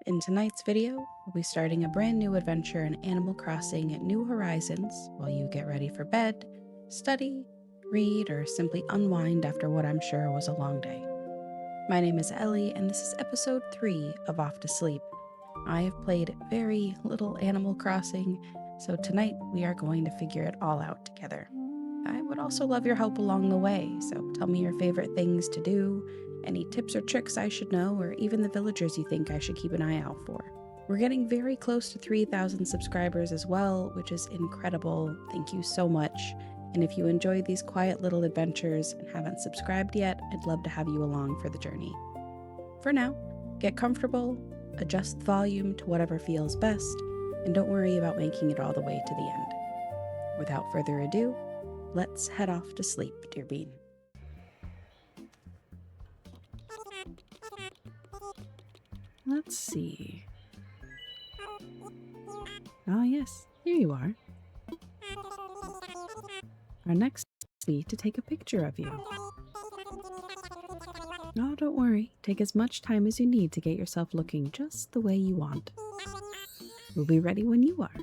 In tonight's video, we'll be starting a brand new adventure in Animal Crossing at New Horizons while you get ready for bed, study, read, or simply unwind after what I'm sure was a long day. My name is Ellie, and this is episode 3 of Off to Sleep. I have played very little Animal Crossing, so tonight we are going to figure it all out together. I would also love your help along the way, so tell me your favorite things to do, any tips or tricks I should know, or even the villagers you think I should keep an eye out for. We're getting very close to 3,000 subscribers as well, which is incredible. Thank you so much. And if you enjoy these quiet little adventures and haven't subscribed yet, I'd love to have you along for the journey. For now, get comfortable, adjust the volume to whatever feels best, and don't worry about making it all the way to the end. Without further ado, let's head off to sleep, dear bean. Let's see. Ah, yes, here you are. Our next will be to take a picture of you. Oh, don't worry. Take as much time as you need to get yourself looking just the way you want. We'll be ready when you are.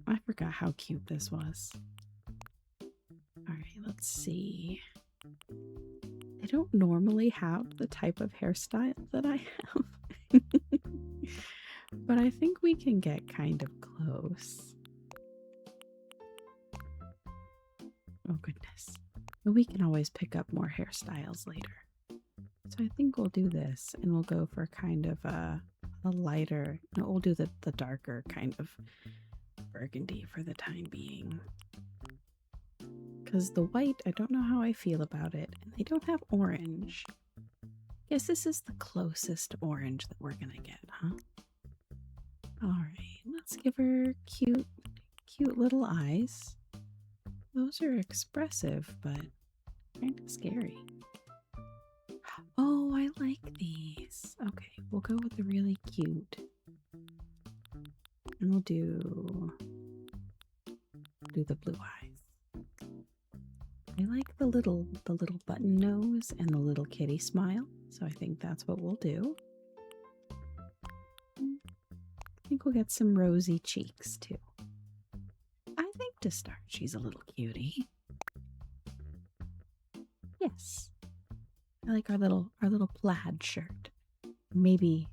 I forgot how cute this was. Alright, let's see. I don't normally have the type of hairstyle that I have. But I think we can get kind of close. Oh goodness. But we can always pick up more hairstyles later. So I think we'll do this and we'll go for kind of a lighter, no, we'll do the darker kind of burgundy for the time being. Because the white, I don't know how I feel about it, and they don't have orange. Guess this is the closest orange that we're gonna get, huh? Alright, let's give her cute little eyes. Those are expressive, but kind of scary. Oh, I like these. Okay, we'll go with the really cute. And we'll do the blue eyes. I like the little button nose and the little kitty smile, so I think that's what we'll do. I think we'll get some rosy cheeks too. I think to start, she's a little cutie. Yes. I like our little plaid shirt. Maybe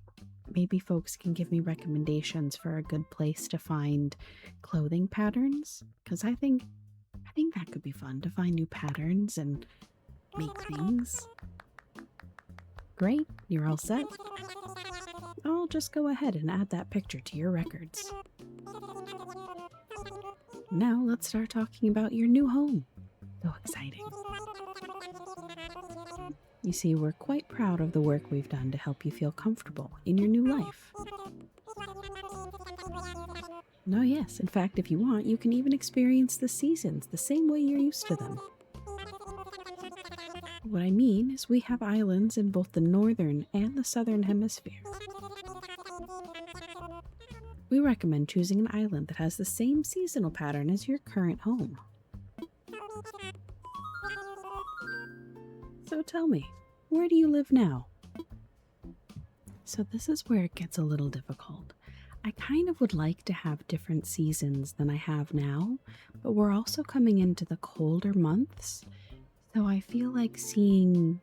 folks can give me recommendations for a good place to find clothing patterns, because I think that could be fun to find new patterns and make things. Great, you're all set. I'll just go ahead and add that picture to your records. Now let's start talking about your new home. So exciting. You see, we're quite proud of the work we've done to help you feel comfortable in your new life. No, yes, in fact, if you want, you can even experience the seasons the same way you're used to them. What I mean is we have islands in both the northern and the southern hemisphere. We recommend choosing an island that has the same seasonal pattern as your current home. So tell me, where do you live now? So this is where it gets a little difficult. I kind of would like to have different seasons than I have now, but we're also coming into the colder months, so I feel like seeing,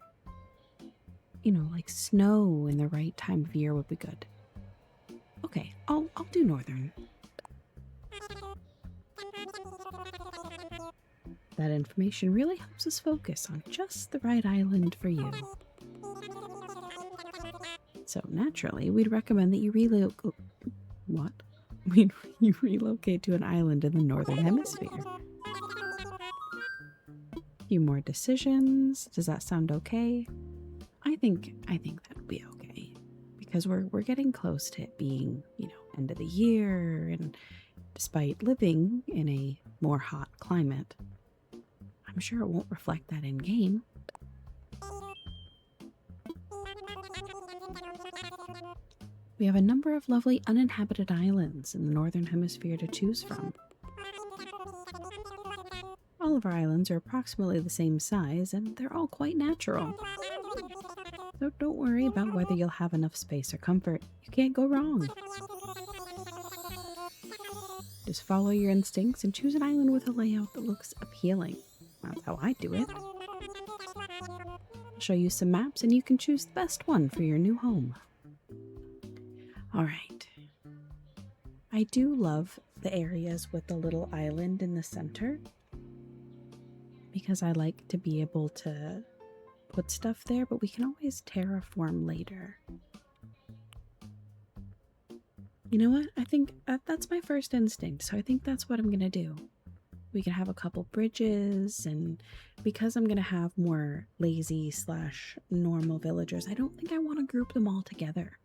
like snow in the right time of year would be good. Okay, I'll do northern. That information really helps us focus on just the right island for you. So naturally, we'd recommend that you relocate to an island in the northern hemisphere. A few more decisions. Does that sound okay? I think that would be okay, because we're getting close to it being, end of the year, and despite living in a more hot climate, I'm sure it won't reflect that in game. We have a number of lovely uninhabited islands in the northern hemisphere to choose from. All of our islands are approximately the same size, and they're all quite natural. So don't worry about whether you'll have enough space or comfort. You can't go wrong. Just follow your instincts and choose an island with a layout that looks appealing. That's how I do it. I'll show you some maps and you can choose the best one for your new home. Alright. I do love the areas with the little island in the center, because I like to be able to put stuff there, but we can always terraform later. You know what? I think that's my first instinct, so I think that's what I'm gonna do. We can have a couple bridges, and because I'm gonna have more lazy / normal villagers, I don't think I want to group them all together.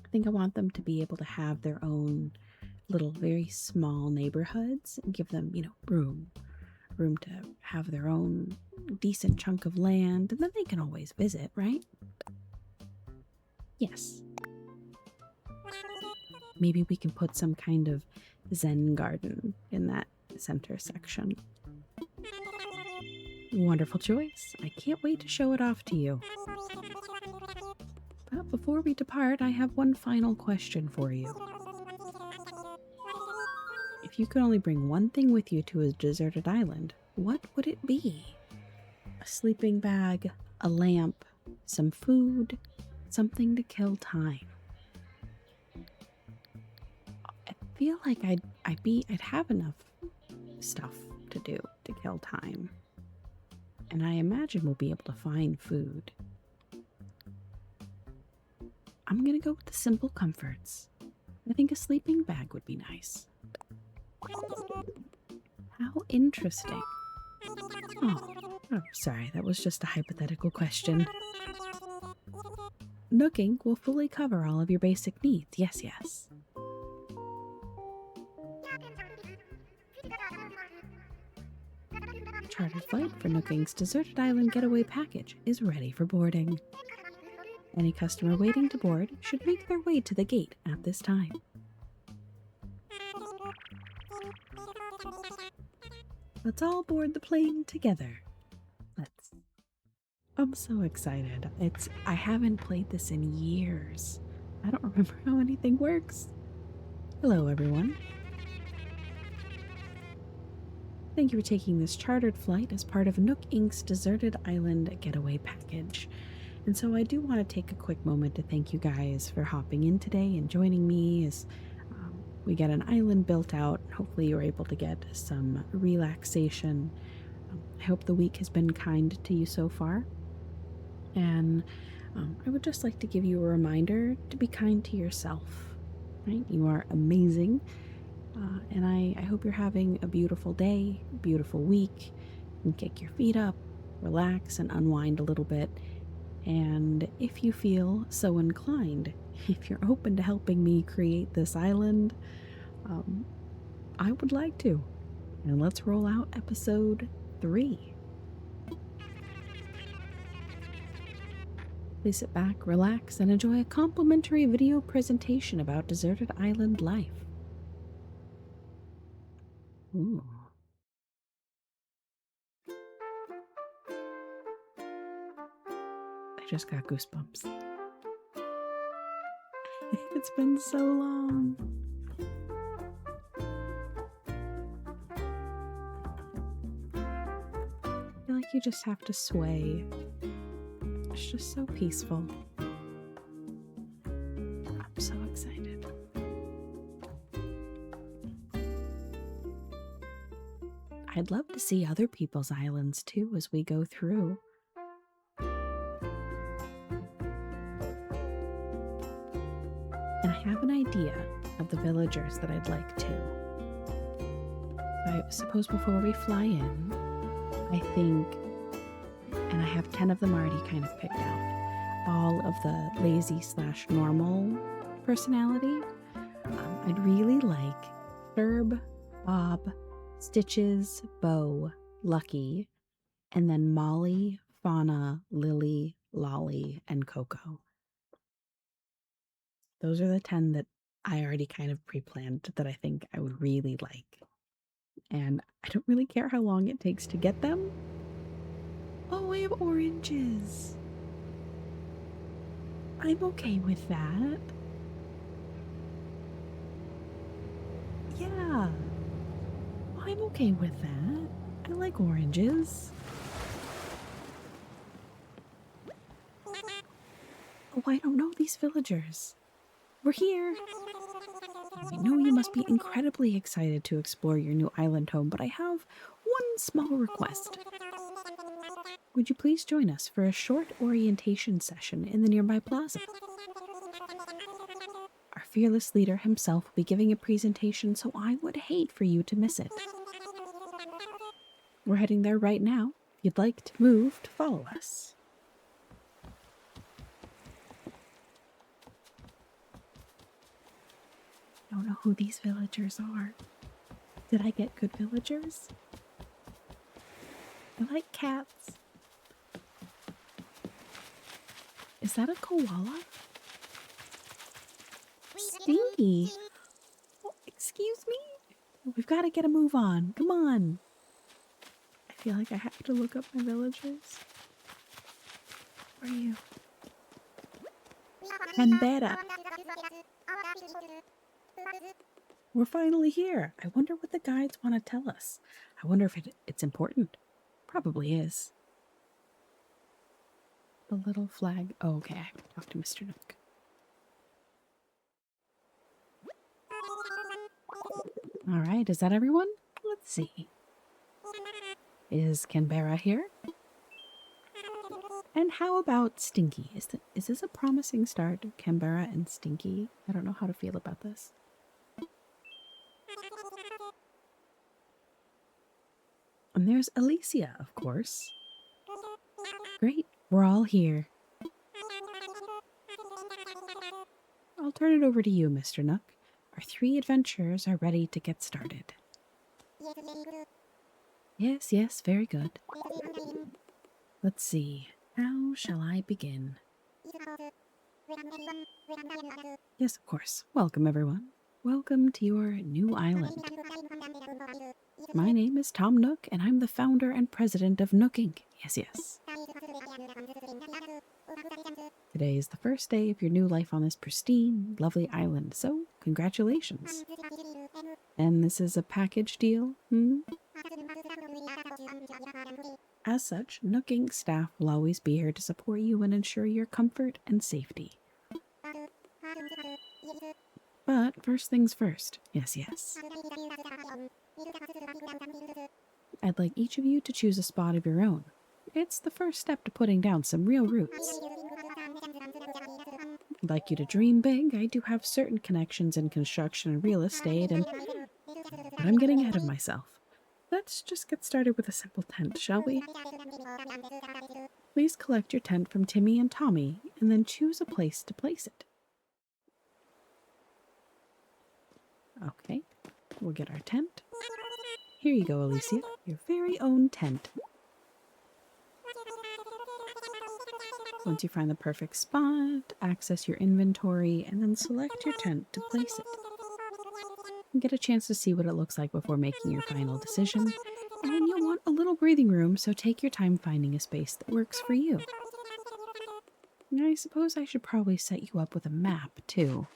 I think I want them to be able to have their own little, very small neighborhoods and give them, room to have their own decent chunk of land, and then they can always visit, right? Yes. Maybe we can put some kind of Zen garden in that center section. Wonderful choice. I can't wait to show it off to you. But before we depart, I have one final question for you. If you could only bring one thing with you to a deserted island, what would it be? A sleeping bag, a lamp, some food, something to kill time. I feel like I'd have enough stuff to do to kill time. And I imagine we'll be able to find food. I'm gonna go with the simple comforts. I think a sleeping bag would be nice. How interesting. Oh, sorry, that was just a hypothetical question. Nooking will fully cover all of your basic needs. Yes, yes. Chartered flight for Nooking's Deserted Island Getaway Package is ready for boarding. Any customer waiting to board should make their way to the gate at this time. Let's all board the plane together. I'm so excited. I haven't played this in years. I don't remember how anything works. Hello, everyone. Thank you for taking this chartered flight as part of Nook Inc.'s Deserted Island Getaway Package. And so I do want to take a quick moment to thank you guys for hopping in today and joining me as we get an island built out. Hopefully you're able to get some relaxation. I hope the week has been kind to you so far. And I would just like to give you a reminder to be kind to yourself. Right? You are amazing. And I hope you're having a beautiful day, beautiful week. You can kick your feet up, relax, and unwind a little bit. And if you feel so inclined, if you're open to helping me create this island, I would like to. And let's roll out episode 3. Please sit back, relax, and enjoy a complimentary video presentation about deserted island life. Ooh. I just got goosebumps. It's been so long. I feel like you just have to sway. It's just so peaceful. I'm so excited. I'd love to see other people's islands too as we go through. And I have an idea of the villagers that I'd like to. I suppose before we fly in, I think, and I have 10 of them already kind of picked out, all of the lazy / normal personality. I'd really like Herb, Bob, Stitches, Bo, Lucky, and then Molly, Fauna, Lily, Lolly, and Coco. Those are the 10 that I already kind of pre-planned that I think I would really like. And I don't really care how long it takes to get them. Oh, I have oranges. I'm okay with that. Yeah, I'm okay with that. I like oranges. Oh, I don't know these villagers. We're here. I know you must be incredibly excited to explore your new island home, but I have one small request. Would you please join us for a short orientation session in the nearby plaza? Our fearless leader himself will be giving a presentation, so I would hate for you to miss it. We're heading there right now. If you'd like to move to follow us. I don't know who these villagers are. Did I get good villagers? I like cats. Is that a koala? Stinky. Oh, excuse me? We've got to get a move on. Come on. I feel like I have to look up my villagers. Where are you? Canberra. We're finally here. I wonder what the guides want to tell us. I wonder if it's important. Probably is. The little flag. Oh, okay, I have to talk to Mr. Nook. All right, is that everyone? Let's see. Is Canberra here? And how about Stinky? Is this a promising start? Canberra and Stinky? I don't know how to feel about this. And there's Alicia, of course. Great, we're all here. I'll turn it over to you, Mr. Nook. Our 3 adventurers are ready to get started. Yes, yes, very good. Let's see. How shall I begin? Yes, of course. Welcome, everyone. Welcome to your new island. My name is Tom Nook, and I'm the founder and president of Nook Inc. Yes, yes. Today is the first day of your new life on this pristine, lovely island, so congratulations. And this is a package deal, As such, Nook Inc. staff will always be here to support you and ensure your comfort and safety. But first things first. Yes, yes. I'd like each of you to choose a spot of your own. It's the first step to putting down some real roots. I'd like you to dream big. I do have certain connections in construction and real estate, but I'm getting ahead of myself. Let's just get started with a simple tent, shall we? Please collect your tent from Timmy and Tommy, and then choose a place to place it. Okay, we'll get our tent. Here you go, Alicia, your very own tent. Once you find the perfect spot, access your inventory, and then select your tent to place it. Get a chance to see what it looks like before making your final decision, and you'll want a little breathing room, so take your time finding a space that works for you. I suppose I should probably set you up with a map, too.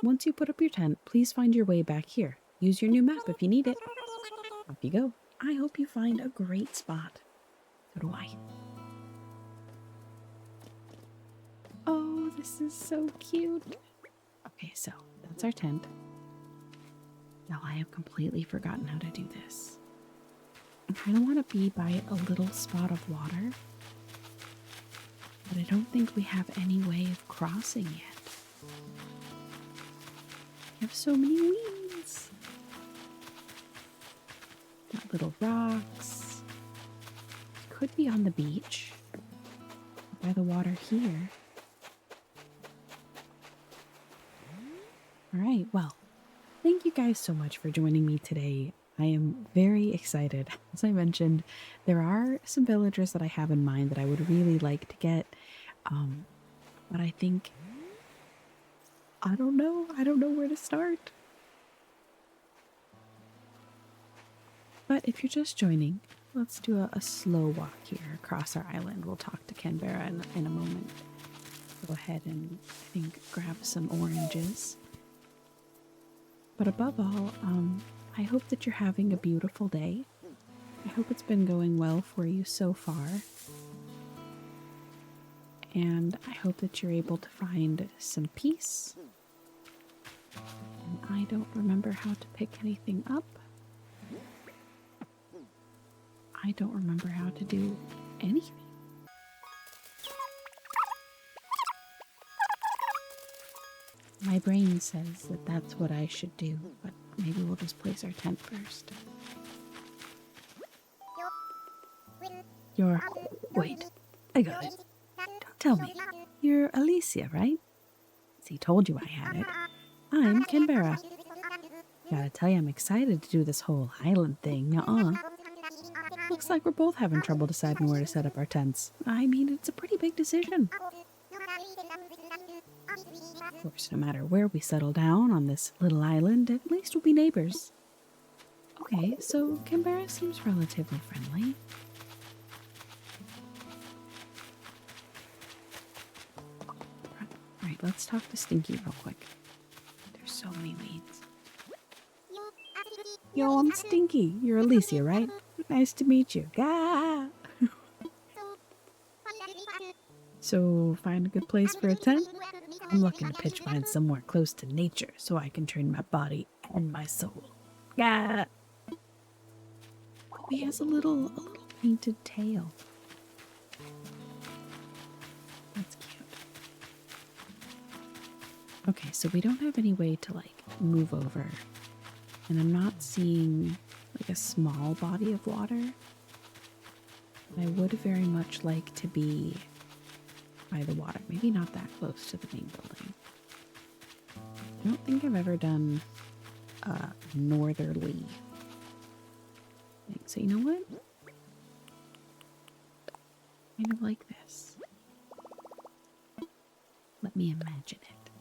Once you put up your tent, please find your way back here. Use your new map if you need it. Off you go. I hope you find a great spot. So do I. Oh, this is so cute. Okay, so that's our tent. Now I have completely forgotten how to do this. I kind of want to be by a little spot of water, but I don't think we have any way of crossing yet. We have so many weeds. Got little rocks. Could be on the beach, by the water here. All right, well, thank you guys so much for joining me today. I am very excited. As I mentioned, there are some villagers that I have in mind that I would really like to get, but I think, I don't know where to start. But if you're just joining, let's do a slow walk here across our island. We'll talk to Canberra in a moment. Go ahead and, I think, grab some oranges. But above all, I hope that you're having a beautiful day. I hope it's been going well for you so far. And I hope that you're able to find some peace. And I don't remember how to pick anything up. I don't remember how to do anything. My brain says that that's what I should do, but maybe we'll just place our tent first. Wait, I got it. Don't tell me. You're Alicia, right? See, told you I had it. I'm Canberra. Gotta tell you, I'm excited to do this whole island thing. Looks like we're both having trouble deciding where to set up our tents. I mean, it's a pretty big decision. Of course, no matter where we settle down on this little island, at least we'll be neighbors. Okay, so Canberra seems relatively friendly. Alright, let's talk to Stinky real quick. There's so many weeds. Yo, I'm Stinky. You're Alicia, right? Nice to meet you. Gah! So, find a good place for a tent? I'm looking to pitch mine somewhere close to nature so I can train my body and my soul. Gah! Oh, he has a little painted tail. That's cute. Okay, so we don't have any way to, like, move over. And I'm not seeing, like, a small body of water. I would very much like to be by the water. Maybe not that close to the main building. I don't think I've ever done a northerly thing. So you know what? Kind of like this. Let me imagine it.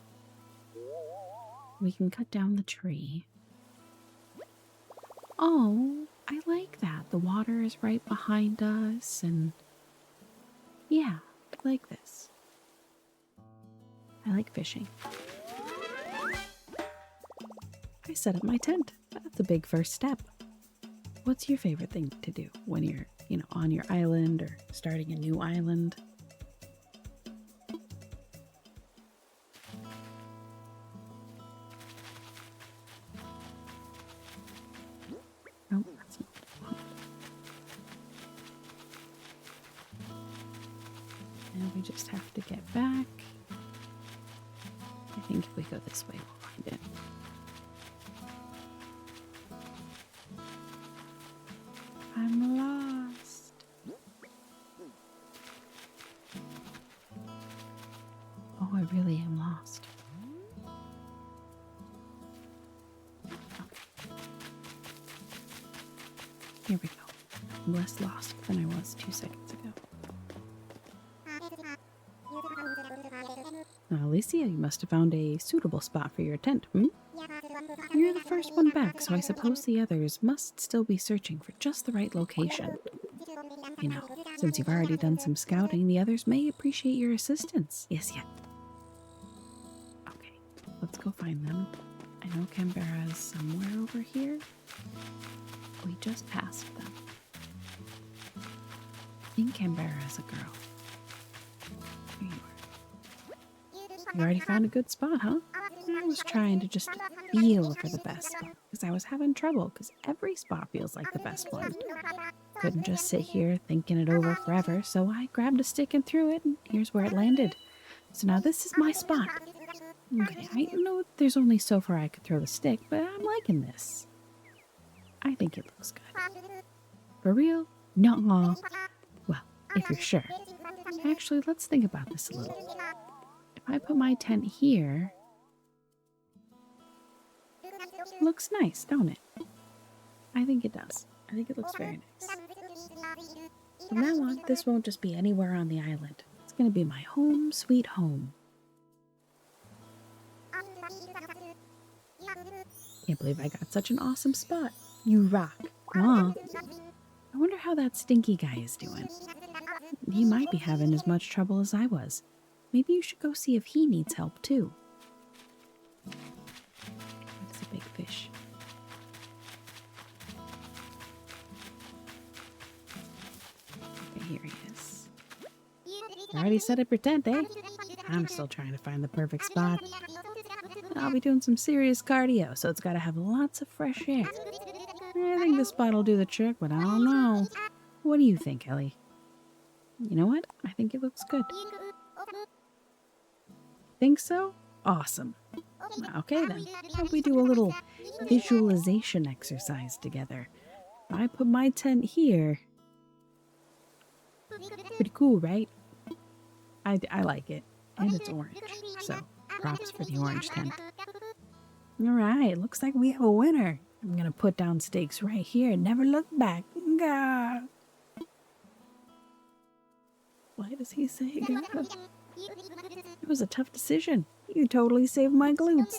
We can cut down the tree. Oh, I like that. The water is right behind us, and yeah, I like this. I like fishing. I set up my tent. That's a big first step. What's your favorite thing to do when you're, on your island or starting a new island? Nope, that's not what I want. And we just have to get back. I think if we go this way, we'll find it. I'm lost. Oh, I really am lost. Here we go. I'm less lost than I was 2 seconds ago. Now, Alicia, you must have found a suitable spot for your tent, You're the first one back, so I suppose the others must still be searching for just the right location. Since you've already done some scouting, the others may appreciate your assistance. Yes, yeah. Okay, let's go find them. I know Canberra's somewhere over here. We just passed them. I think Canberra's a girl. Here you are. You already found a good spot, huh? I was trying to just feel for the best spot, because I was having trouble, because every spot feels like the best one. Couldn't just sit here thinking it over forever, so I grabbed a stick and threw it, and here's where it landed. So now this is my spot. Okay, I know there's only so far I could throw the stick, but I'm liking this. I think it looks good. For real? No. Well, if you're sure. Actually, let's think about this a little. If I put my tent here, it looks nice, don't it? I think it does. I think it looks very nice. From now on, this won't just be anywhere on the island. It's going to be my home sweet home. Can't believe I got such an awesome spot. You rock. Aw. I wonder how that stinky guy is doing. He might be having as much trouble as I was. Maybe you should go see if he needs help too. That's a big fish. Okay, here he is. Already set up your tent, eh? I'm still trying to find the perfect spot. I'll be doing some serious cardio, so it's gotta have lots of fresh air. I think this spot will do the trick, but I don't know. What do you think, Ellie? You know what? I think it looks good. Think so? Awesome. Okay then, how about we do a little visualization exercise together? If I put my tent here. Pretty cool, right? I like it. And it's orange, so props for the orange tent. Alright, looks like we have a winner. I'm gonna put down stakes right here and never look back. Gah. Why does he say gah? It was a tough decision. You totally saved my glutes.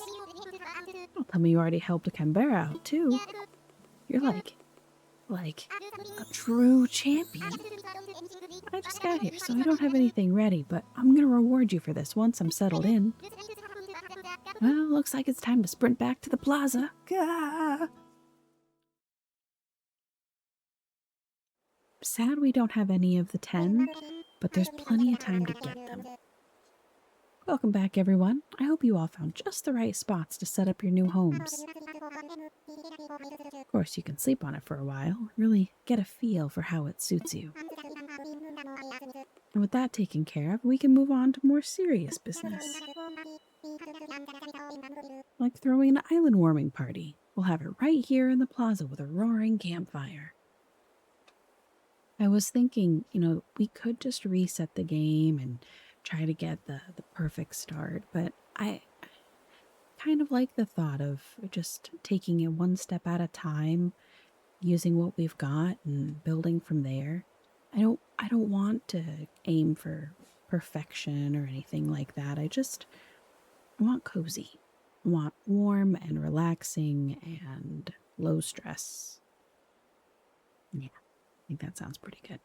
Don't tell me you already helped Canberra out too. You're like a true champion. I just got here, so I don't have anything ready, but I'm gonna reward you for this once I'm settled in. Well, looks like it's time to sprint back to the plaza. Gah! Sad we don't have any of the 10, but there's plenty of time to get them. Welcome back, everyone. I hope you all found just the right spots to set up your new homes. Of course, you can sleep on it for a while, really get a feel for how it suits you. And with that taken care of, we can move on to more serious business. Like throwing an island warming party. We'll have it right here in the plaza with a roaring campfire. I was thinking, we could just reset the game and try to get the perfect start, but I kind of like the thought of just taking it one step at a time, using what we've got and building from there. I don't want to aim for perfection or anything like that. I want cozy. I want warm and relaxing and low stress. Yeah, I think that sounds pretty good.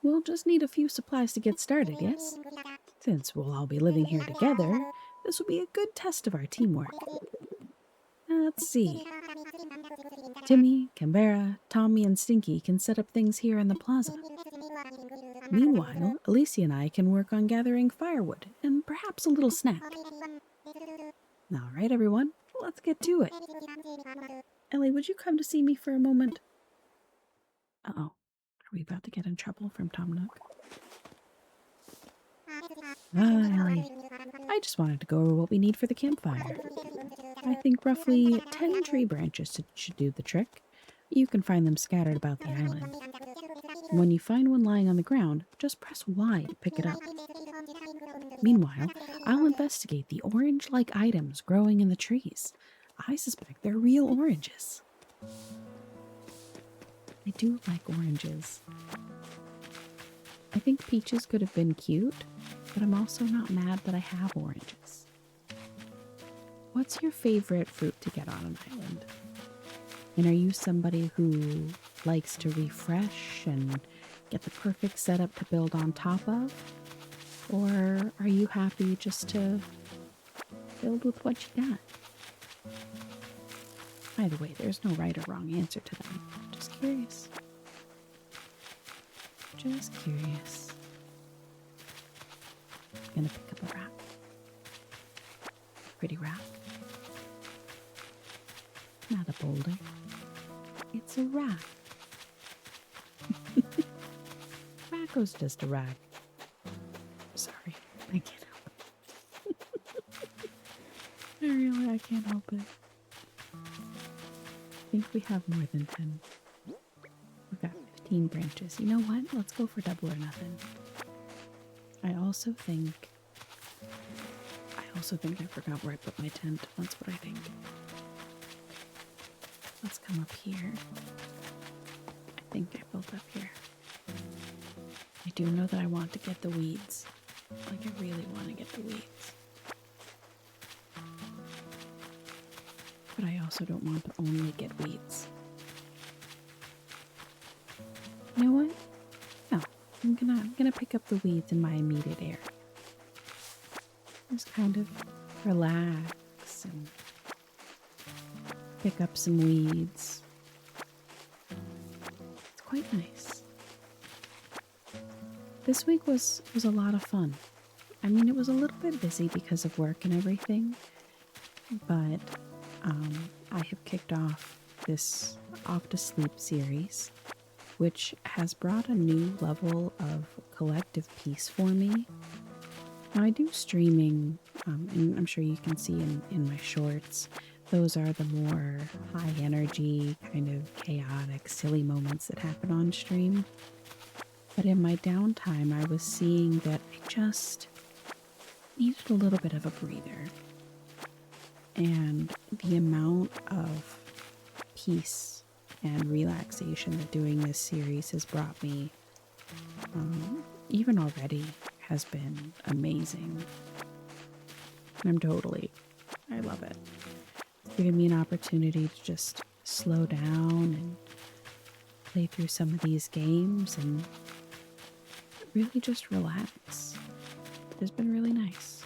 We'll just need a few supplies to get started, yes? Since we'll all be living here together, this will be a good test of our teamwork. Let's see. Timmy, Canberra, Tommy, and Stinky can set up things here in the plaza. Meanwhile, Alicia and I can work on gathering firewood and perhaps a little snack. All right, everyone, let's get to it. Ellie, would you come to see me for a moment? Uh-oh. Are we about to get in trouble from Tom Nook? Ellie. I just wanted to go over what we need for the campfire. I think roughly 10 tree branches should do the trick. You can find them scattered about the island. When you find one lying on the ground, just press Y to pick it up. Meanwhile, I'll investigate the orange-like items growing in the trees. I suspect they're real oranges. I do like oranges. I think peaches could have been cute, but I'm also not mad that I have oranges. What's your favorite fruit to get on an island? And are you somebody who likes to refresh and get the perfect setup to build on top of? Or are you happy just to build with what you got? Either way, there's no right or wrong answer to them. Just curious. Just curious. I'm gonna pick up a rock. Pretty rock. Not a boulder. It's a rock. Rocco's just a rock. Sorry, I can't help it. I can't help it. I think we have more than 10. We've got 15 branches. You know what? Let's go for double or nothing. I also think I forgot where I put my tent. That's what I think. Let's come up here. I think I built up here. I do know that I want to get the weeds. Like, I really want to get the weeds. But I also don't want to only get weeds. You know what? No, I'm gonna pick up the weeds in my immediate area. Just kind of relax and pick up some weeds. It's quite nice. This week was a lot of fun. I mean, it was a little bit busy because of work and everything, but I have kicked off this Off to Sleep series, which has brought a new level of collective peace for me. Now, I do streaming, and I'm sure you can see in my shorts, those are the more high energy, kind of chaotic, silly moments that happen on stream. But in my downtime, I was seeing that I just needed a little bit of a breather. And the amount of peace and relaxation that doing this series has brought me, even already, has been amazing. And I love it. It's given me an opportunity to just slow down and play through some of these games and really just relax. It's been really nice.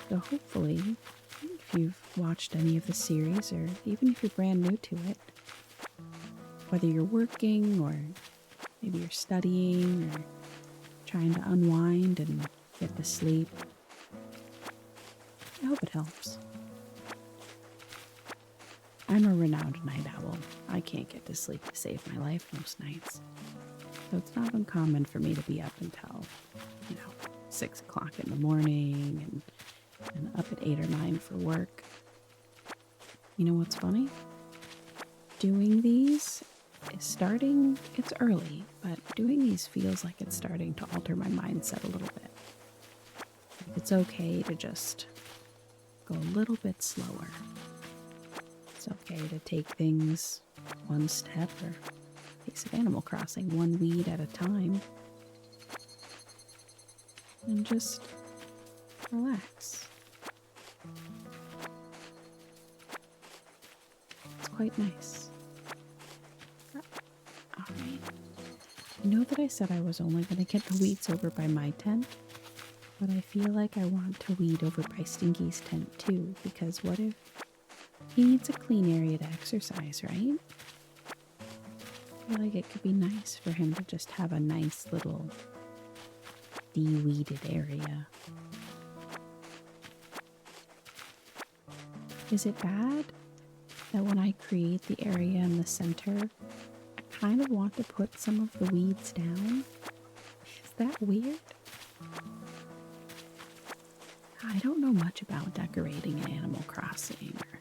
So hopefully, if you've watched any of the series, or even if you're brand new to it, whether you're working or maybe you're studying or trying to unwind and get to sleep, I hope it helps. I'm a renowned night owl. I can't get to sleep to save my life most nights. So it's not uncommon for me to be up until, 6 o'clock in the morning and up at 8 or 9 for work. You know what's funny? Doing these it's early, but doing these feels like it's starting to alter my mindset a little bit. It's okay to just go a little bit slower. It's okay to take things one step, or case of Animal Crossing, one weed at a time. And just relax. It's quite nice. Alright. I know that I said I was only going to get the weeds over by my tent, but I feel like I want to weed over by Stinky's tent too, because what if he needs a clean area to exercise, right? I feel like it could be nice for him to just have a nice little de-weeded area. Is it bad that when I create the area in the center, I kind of want to put some of the weeds down? Is that weird? I don't know much about decorating in Animal Crossing or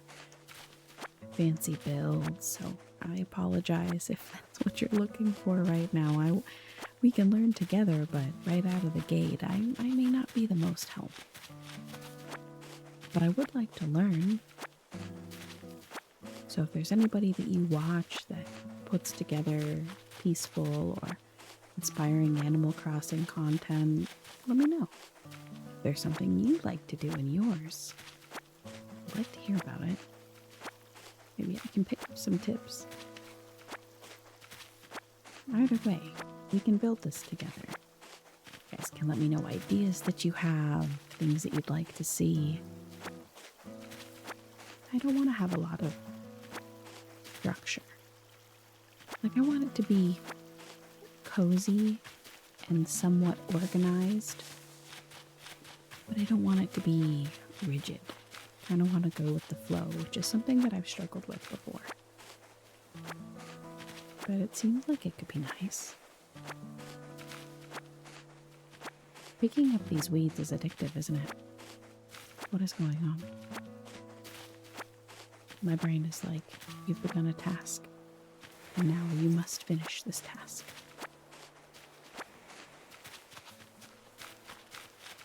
fancy builds, so I apologize if that's what you're looking for right now. We can learn together, but right out of the gate, I may not be the most help. But I would like to learn. So if there's anybody that you watch that puts together peaceful or inspiring Animal Crossing content, let me know. If there's something you'd like to do in yours, I'd like to hear about it. Maybe I can pick up some tips. Either way, we can build this together. You guys can let me know ideas that you have, things that you'd like to see. I don't want to have a lot of structure. I want it to be cozy and somewhat organized, but I don't want it to be rigid. I kind of want to go with the flow, which is something that I've struggled with before. But it seems like it could be nice. Picking up these weeds is addictive, isn't it? What is going on? My brain is like, you've begun a task, and now you must finish this task.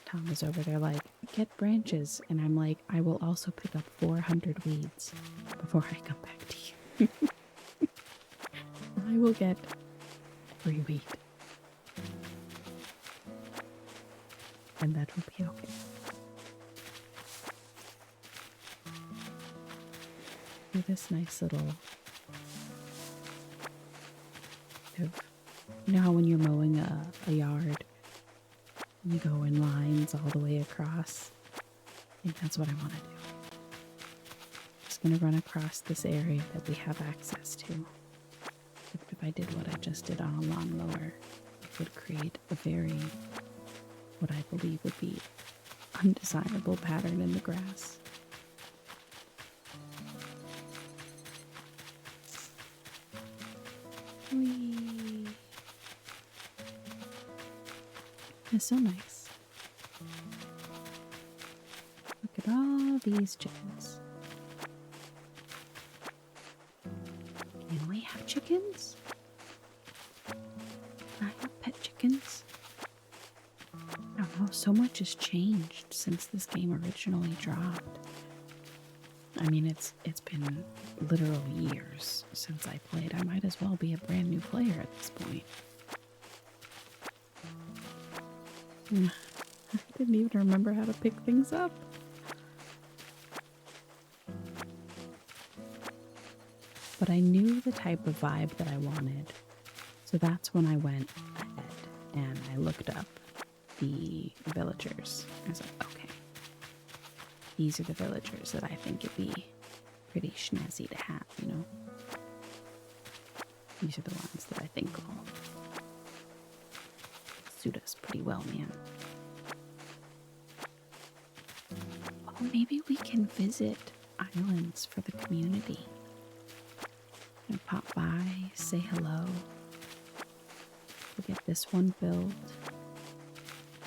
Tom is over there like, get branches, and I'm like, I will also pick up 400 weeds before I come back to you. I will get every weed. And that will be okay. this nice little, you know how when you're mowing a yard, you go in lines all the way across? I think that's what I want to do. Just going to run across this area that we have access to. If I did what I just did on a lawnmower, it would create a very, what I believe would be undesirable pattern in the grass. Whee! It's so nice. Look at all these chickens. Can we have chickens? Can I have pet chickens? I don't know, so much has changed since this game originally dropped. I mean, it's been literal years since I played. I might as well be a brand new player at this point. I didn't even remember how to pick things up. But I knew the type of vibe that I wanted. So that's when I went ahead and I looked up the villagers. I was like, okay, these are the villagers that I think it'd be pretty snazzy to have, you know? These are the ones that I think will suit us pretty well, man. Oh, maybe we can visit islands for the community. You know, pop by, say hello. We'll get this one built.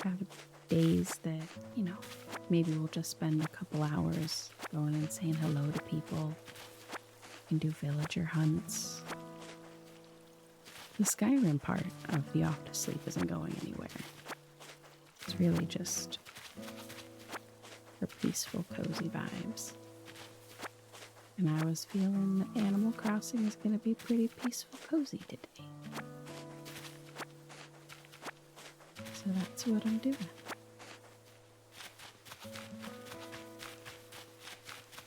Have days that, you know, maybe we'll just spend a couple hours going and saying hello to people. We can do villager hunts. The Skyrim part of the off to sleep isn't going anywhere. It's really just for peaceful, cozy vibes. And I was feeling that Animal Crossing is going to be pretty peaceful, cozy today. So that's what I'm doing.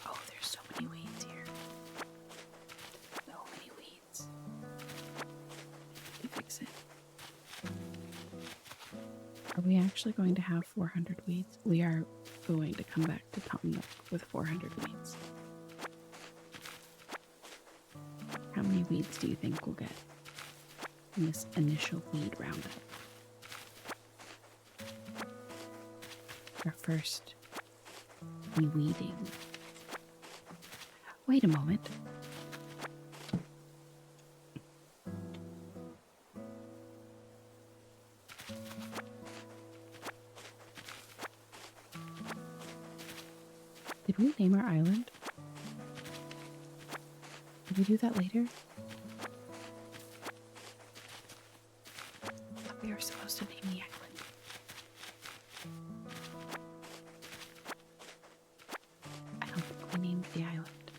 Oh, there's so many weeds here. So many weeds. To fix it. Are we actually going to have 400 weeds? We are going to come back to Ponyo with 400 weeds. How many weeds do you think we'll get in this initial weed roundup? Our first weeding. Wait a moment. Did we name our island? Did we do that later? I thought we were supposed to name the island. I don't think we named the island.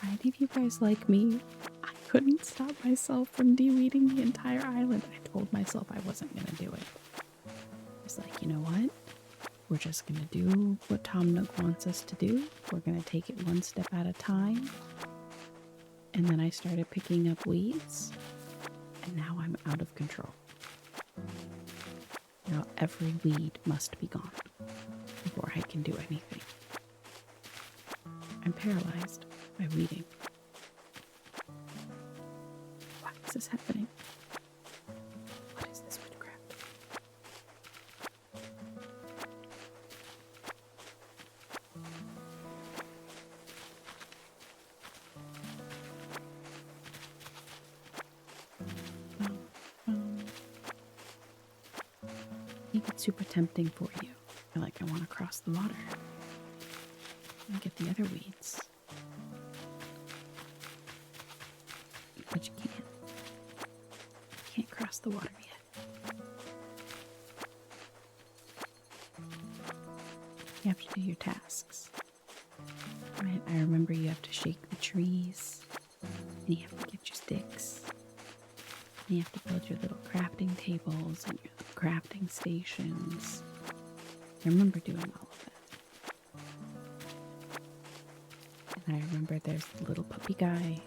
Are any of you guys like me? I couldn't stop myself from de-weeding the entire island. I told myself I wasn't going to do it. I was like, you know what? We're just going to do what Tom Nook wants us to do. We're going to take it one step at a time. And then I started picking up weeds. And now I'm out of control. Now every weed must be gone before I can do anything. I'm paralyzed by weeding. Why is this happening? What is this witchcraft? I think it's super tempting for you. You're like, I want to cross the water and get the other weeds. But you can't. You can't cross the water yet. You have to do your tasks. Right? I remember you have to shake the trees. And you have to get your sticks. And you have to build your little crafting tables and your little crafting stations. I remember doing all of that. And I remember there's the little puppy guy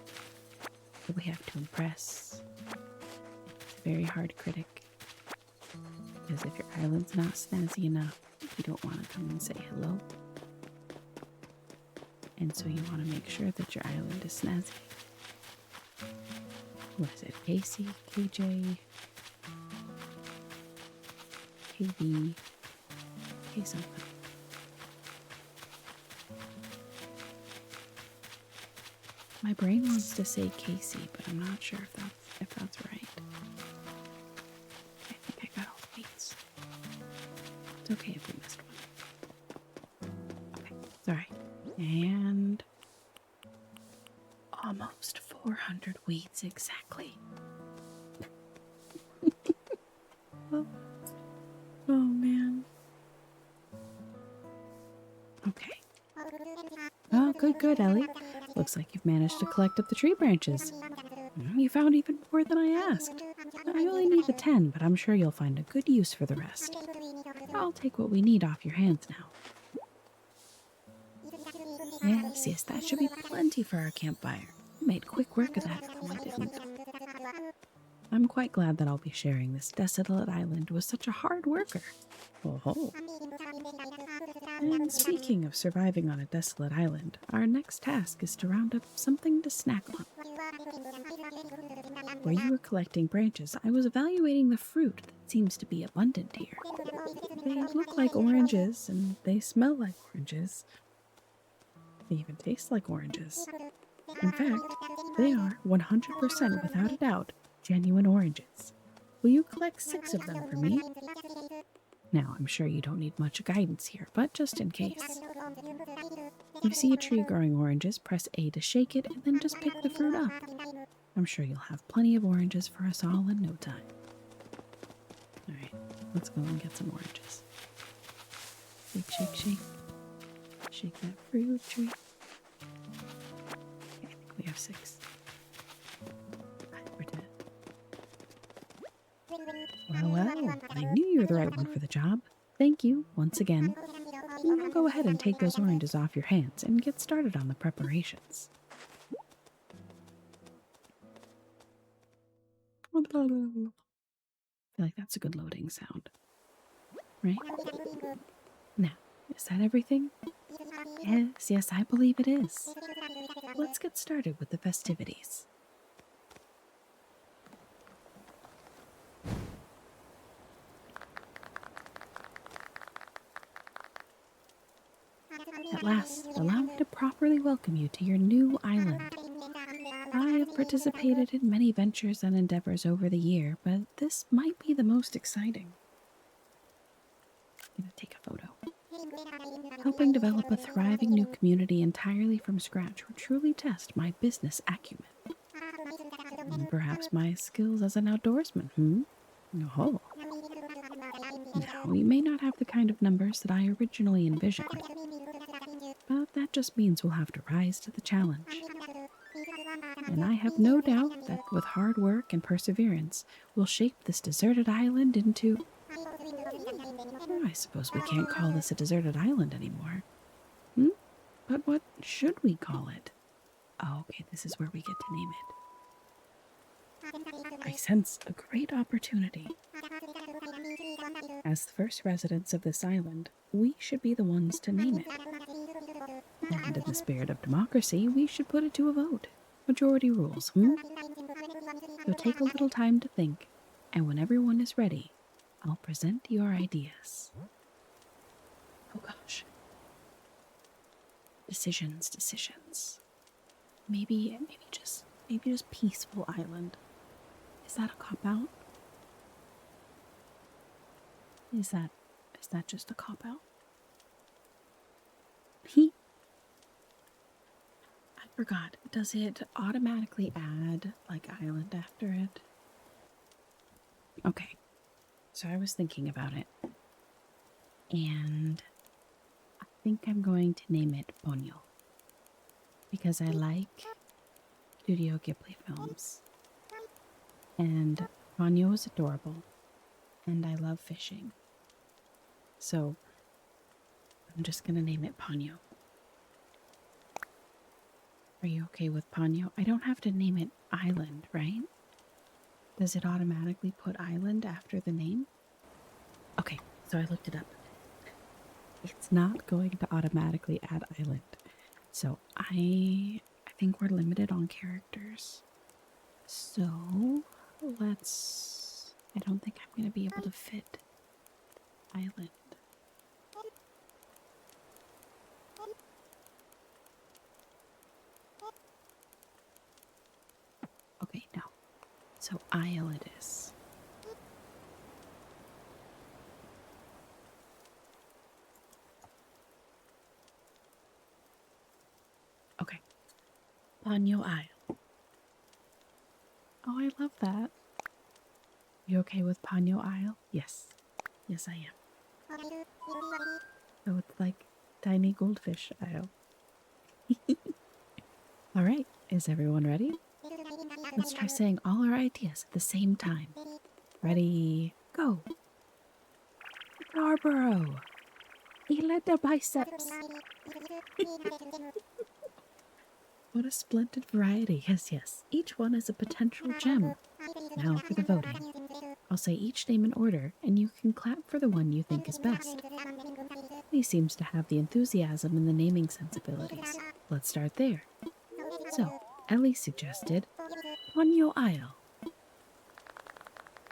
that we have to impress. It's a very hard critic. Because if your island's not snazzy enough, you don't want to come and say hello. And so you want to make sure that your island is snazzy. What is it? KC, KJ, KB, K something. My brain wants to say Casey, but I'm not sure if that's right. I think I got all the beats. It's okay if we missed one. Okay, it's alright. And almost 400 weeds exactly. oh man. Okay. Oh, good, Ellie. Looks like you've managed to collect up the tree branches. You found even more than I asked. I only need the 10, but I'm sure you'll find a good use for the rest. I'll take what we need off your hands now. Yes, that should be plenty for our campfire. We made quick work of that, though I didn't. I'm quite glad that I'll be sharing this desolate island with such a hard worker. Oh. And speaking of surviving on a desolate island, our next task is to round up something to snack on. Where you were collecting branches, I was evaluating the fruit that seems to be abundant here. They look like oranges, and they smell like oranges. They even taste like oranges. In fact, they are 100% without a doubt genuine oranges. Will you collect 6 of them for me? Now, I'm sure you don't need much guidance here, but just in case. If you see a tree growing oranges, press A to shake it, and then just pick the fruit up. I'm sure you'll have plenty of oranges for us all in no time. Alright, let's go and get some oranges. Shake, shake, shake. Shake that fruit tree. Okay, I think we have 6. We're dead. Well, I knew you were the right one for the job. Thank you, once again. We'll go ahead and take those oranges off your hands and get started on the preparations. I feel like that's a good loading sound. Right? Now, is that everything? Yes, I believe it is. Let's get started with the festivities. At last, allow me to properly welcome you to your new island. I have participated in many ventures and endeavors over the year, but this might be the most exciting. I'm gonna take a photo. Helping develop a thriving new community entirely from scratch will truly test my business acumen. And perhaps my skills as an outdoorsman, Oh. Now, we may not have the kind of numbers that I originally envisioned, but that just means we'll have to rise to the challenge. And I have no doubt that with hard work and perseverance, we'll shape this deserted island into... I suppose we can't call this a deserted island anymore. But what should we call it? Oh, okay, this is where we get to name it. I sense a great opportunity. As the first residents of this island, we should be the ones to name it. And in the spirit of democracy, we should put it to a vote. Majority rules, So take a little time to think, and when everyone is ready, I'll present your ideas. Oh gosh. Decisions. Maybe just peaceful island. Is that a cop-out? Is that just a cop-out? I forgot. Does it automatically add, like, island after it? Okay. So I was thinking about it. And I think I'm going to name it Ponyo. Because I like Studio Ghibli films. And Ponyo is adorable. and I love fishing. So I'm just gonna name it Ponyo. Are you okay with Ponyo? I don't have to name it Island, right? Does it automatically put island after the name? Okay, so I looked it up. It's not going to automatically add island. So I think we're limited on characters. So I don't think I'm going to be able to fit island. Okay, no. So Isle it is. Okay. Ponyo Isle. Oh, I love that. You okay with Ponyo Isle? Yes. Yes, I am. So it's like tiny goldfish Isle. All right. Is everyone ready? Let's try saying all our ideas at the same time. Ready, go. Scarborough. Ely the biceps. What a splendid variety. Yes, yes. Each one is a potential gem. Now for the voting. I'll say each name in order, and you can clap for the one you think is best. He seems to have the enthusiasm and the naming sensibilities. Let's start there. So, Ellie suggested Ponyo Isle.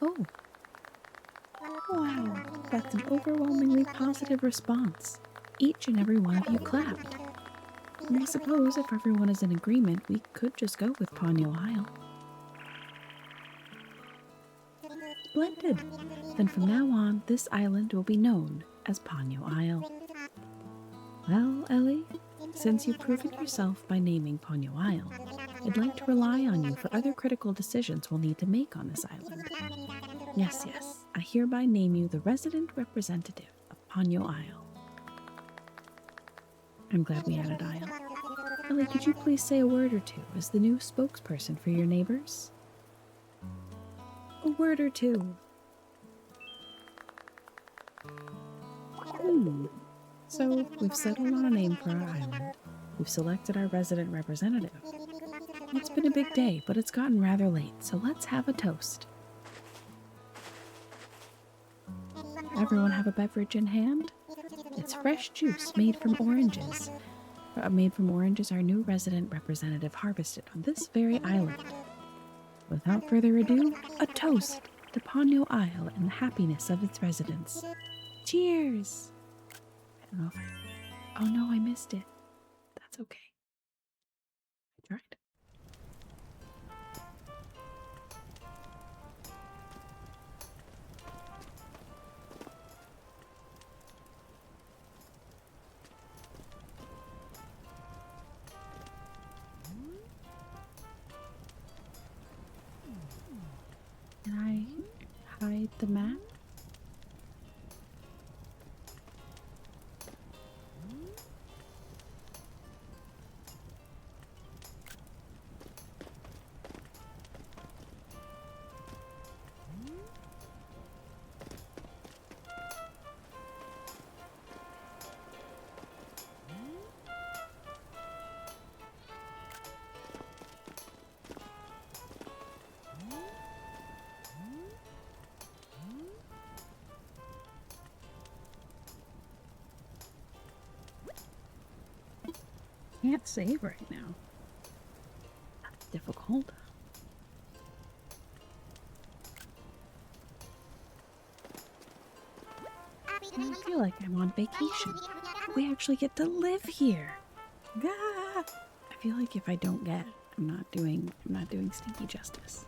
Oh. Wow, that's an overwhelmingly positive response. Each and every one of you clapped. And I suppose if everyone is in agreement, we could just go with Ponyo Isle. Splendid! Then from now on, this island will be known as Ponyo Isle. Well, Ellie, since you've proven yourself by naming Ponyo Isle, I'd like to rely on you for other critical decisions we'll need to make on this island. Yes, yes, I hereby name you the resident representative of Ponyo Isle. I'm glad we added Isle. Ellie, could you please say a word or two as the new spokesperson for your neighbors? A word or two. So, we've settled on a name for our island. We've selected our resident representative. It's been a big day, but it's gotten rather late, so let's have a toast. Everyone have a beverage in hand? It's fresh juice made from oranges. Our new resident representative harvested on this very island. Without further ado, a toast to Ponyo Isle and the happiness of its residents. Cheers! I don't know oh no, I missed it. That's okay. I tried. Can I hide the map? Can't save right now. That's difficult. I feel like I'm on vacation. We actually get to live here. Ah! I feel like if I don't get, I'm not doing Stinky justice.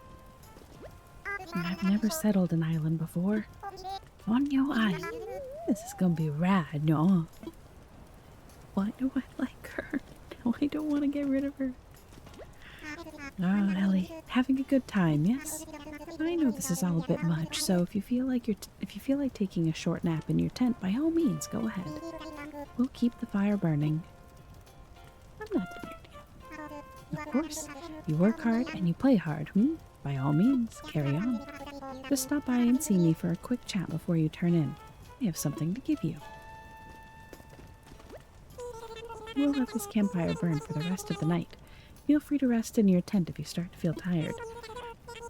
And I've never settled an island before. Ponyo Isle. This is gonna be rad, no? Why do I like her? No, I don't want to get rid of her. Ah, Ellie, having a good time, yes? I know this is all a bit much, so if you feel like taking a short nap in your tent, by all means, go ahead. We'll keep the fire burning. I'm not tired yet. Of course, you work hard and you play hard, By all means, carry on. Just stop by and see me for a quick chat before you turn in. I have something to give you. We'll let this campfire burn for the rest of the night. Feel free to rest in your tent if you start to feel tired.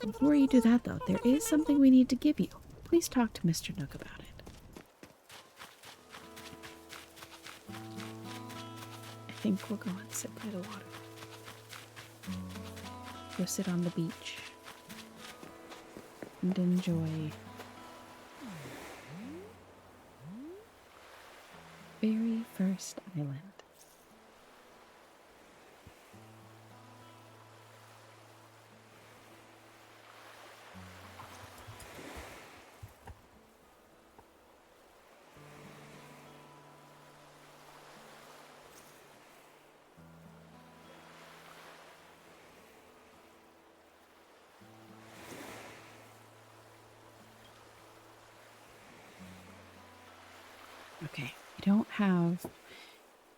Before you do that, though, there is something we need to give you. Please talk to Mr. Nook about it. I think we'll go and sit by the water. Go sit on the beach and enjoy very first island. Okay, we don't have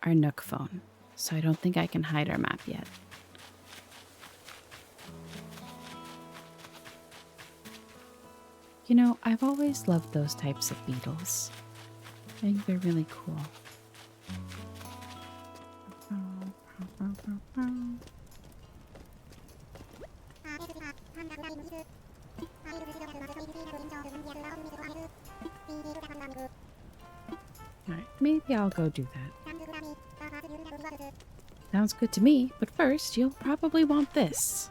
our Nook phone, so I don't think I can hide our map yet. You know, I've always loved those types of beetles. I think they're really cool. Alright, maybe I'll go do that. Sounds good to me, but first you'll probably want this.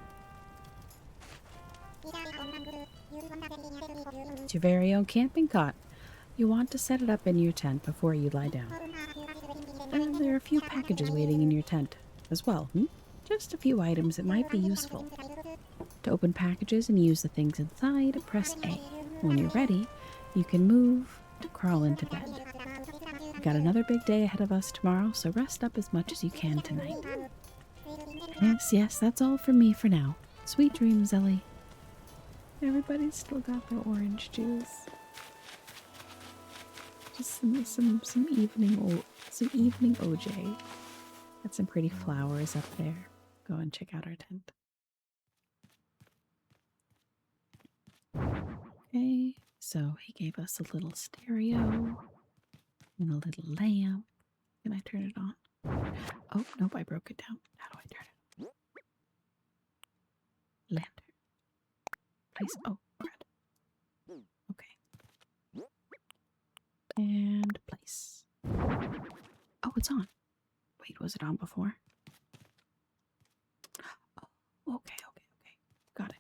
It's your very own camping cot. You want to set it up in your tent before you lie down. And there are a few packages waiting in your tent as well. Just a few items that might be useful. To open packages and use the things inside, press A. When you're ready, you can move to crawl into bed. We've got another big day ahead of us tomorrow, so rest up as much as you can tonight. Yes, that's all from me for now. Sweet dreams, Ellie. Everybody's still got their orange juice. Just some evening OJ. Got some pretty flowers up there. Go and check out our tent. Okay, so he gave us a little stereo and a little lamp. Can I turn it on? Oh, nope, I broke it down. How do I turn it? Lantern. Place. Oh, red. Okay. And place. Oh, it's on. Wait, was it on before? Oh, okay. Got it.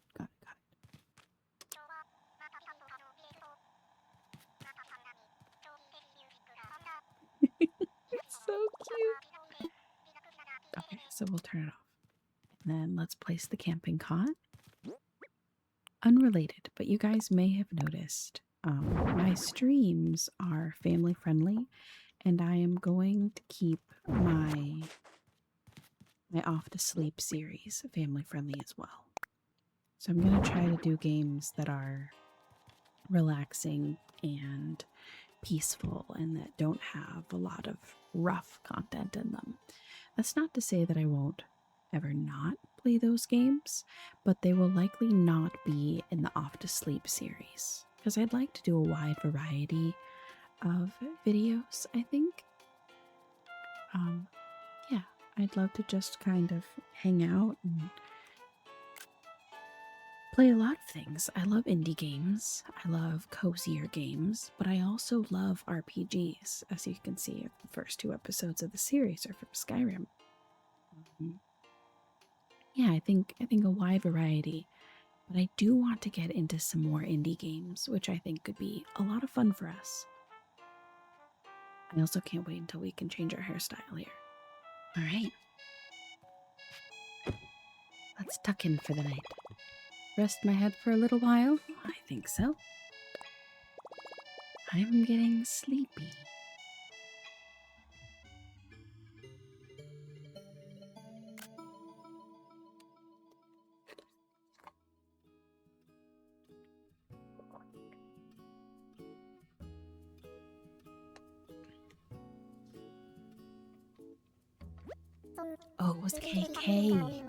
It's so cute. Okay, so we'll turn it off. And then let's place the camping cot. Unrelated, but you guys may have noticed my streams are family friendly, and I am going to keep my Off to Sleep series family friendly as well. So I'm going to try to do games that are relaxing and peaceful and that don't have a lot of rough content in them. That's not to say that I won't ever not play those games, but they will likely not be in the Off to Sleep series because I'd like to do a wide variety of videos, I think. Yeah, I'd love to just kind of hang out and play a lot of things. I love indie games. I love cozier games, but I also love RPGs. As you can see, the first 2 episodes of the series are from Skyrim. Yeah, I think a wide variety, but I do want to get into some more indie games, which I think could be a lot of fun for us. I also can't wait until we can change our hairstyle here. All right. Let's tuck in for the night. Rest my head for a little while? I think so. I'm getting sleepy. Oh, it was KK.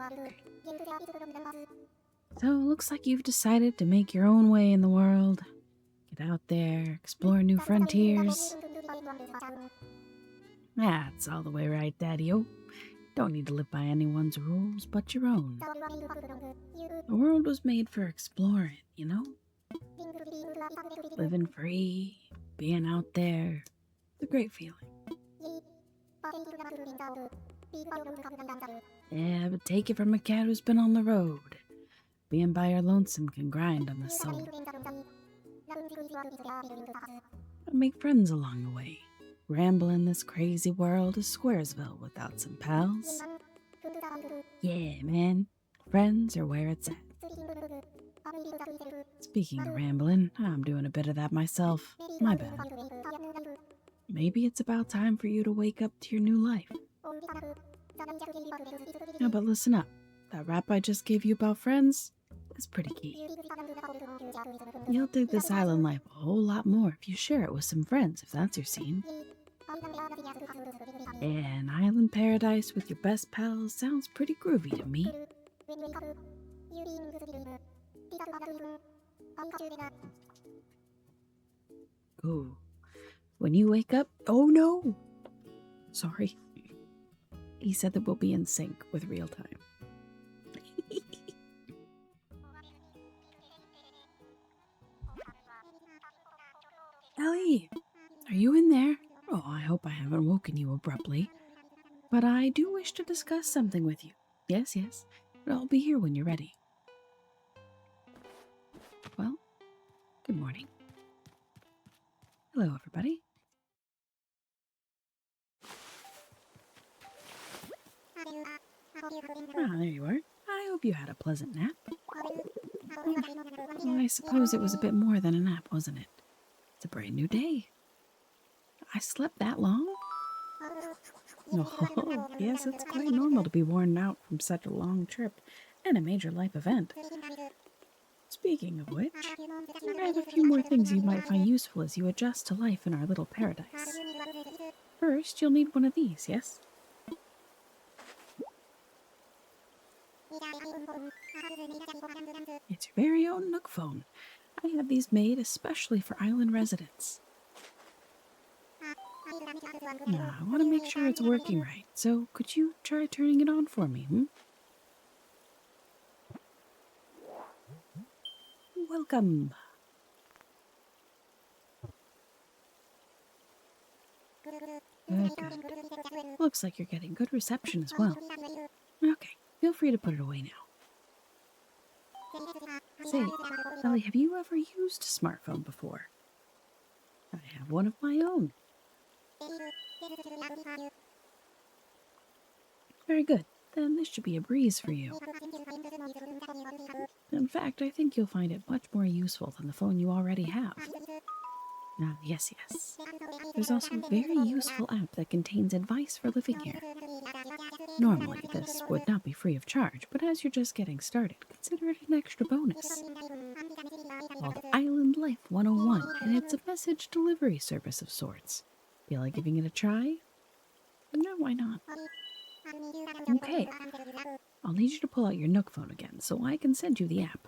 So, looks like you've decided to make your own way in the world. Get out there, explore new frontiers. That's all the way right, Daddy-o. Don't need to live by anyone's rules but your own. The world was made for exploring, you know? Living free, being out there. It's a great feeling. Yeah, but take it from a cat who's been on the road. Being by your lonesome can grind on the soul. But make friends along the way. Rambling this crazy world is Squaresville without some pals. Yeah, man. Friends are where it's at. Speaking of rambling, I'm doing a bit of that myself. My bad. Maybe it's about time for you to wake up to your new life. No, but listen up. That rap I just gave you about friends is pretty key. You'll dig this island life a whole lot more if you share it with some friends, if that's your scene. An island paradise with your best pals sounds pretty groovy to me. Ooh. When you wake up... Oh no! Sorry. He said that we'll be in sync with real time. Ellie! Are you in there? Oh, I hope I haven't woken you abruptly. But I do wish to discuss something with you. Yes, yes. But I'll be here when you're ready. Well, good morning. Hello, everybody. Ah, there you are. I hope you had a pleasant nap. Well, I suppose it was a bit more than a nap, wasn't it? It's a brand new day. I slept that long? Oh, yes, it's quite normal to be worn out from such a long trip and a major life event. Speaking of which, I have a few more things you might find useful as you adjust to life in our little paradise. First, you'll need one of these, yes? It's your very own Nook phone. I have these made especially for island residents. Now, I want to make sure it's working right, so could you try turning it on for me, Welcome. Good, good. Looks like you're getting good reception as well. Okay, feel free to put it away now. Say, Ellie, have you ever used a smartphone before? I have one of my own. Very good. Then this should be a breeze for you. In fact, I think you'll find it much more useful than the phone you already have. Ah, yes, yes. There's also a very useful app that contains advice for living here. Normally, this would not be free of charge, but as you're just getting started, consider it an extra bonus. Called Island Life 101, and it's a message delivery service of sorts. Feel like giving it a try? No, why not? Okay, I'll need you to pull out your Nook phone again so I can send you the app.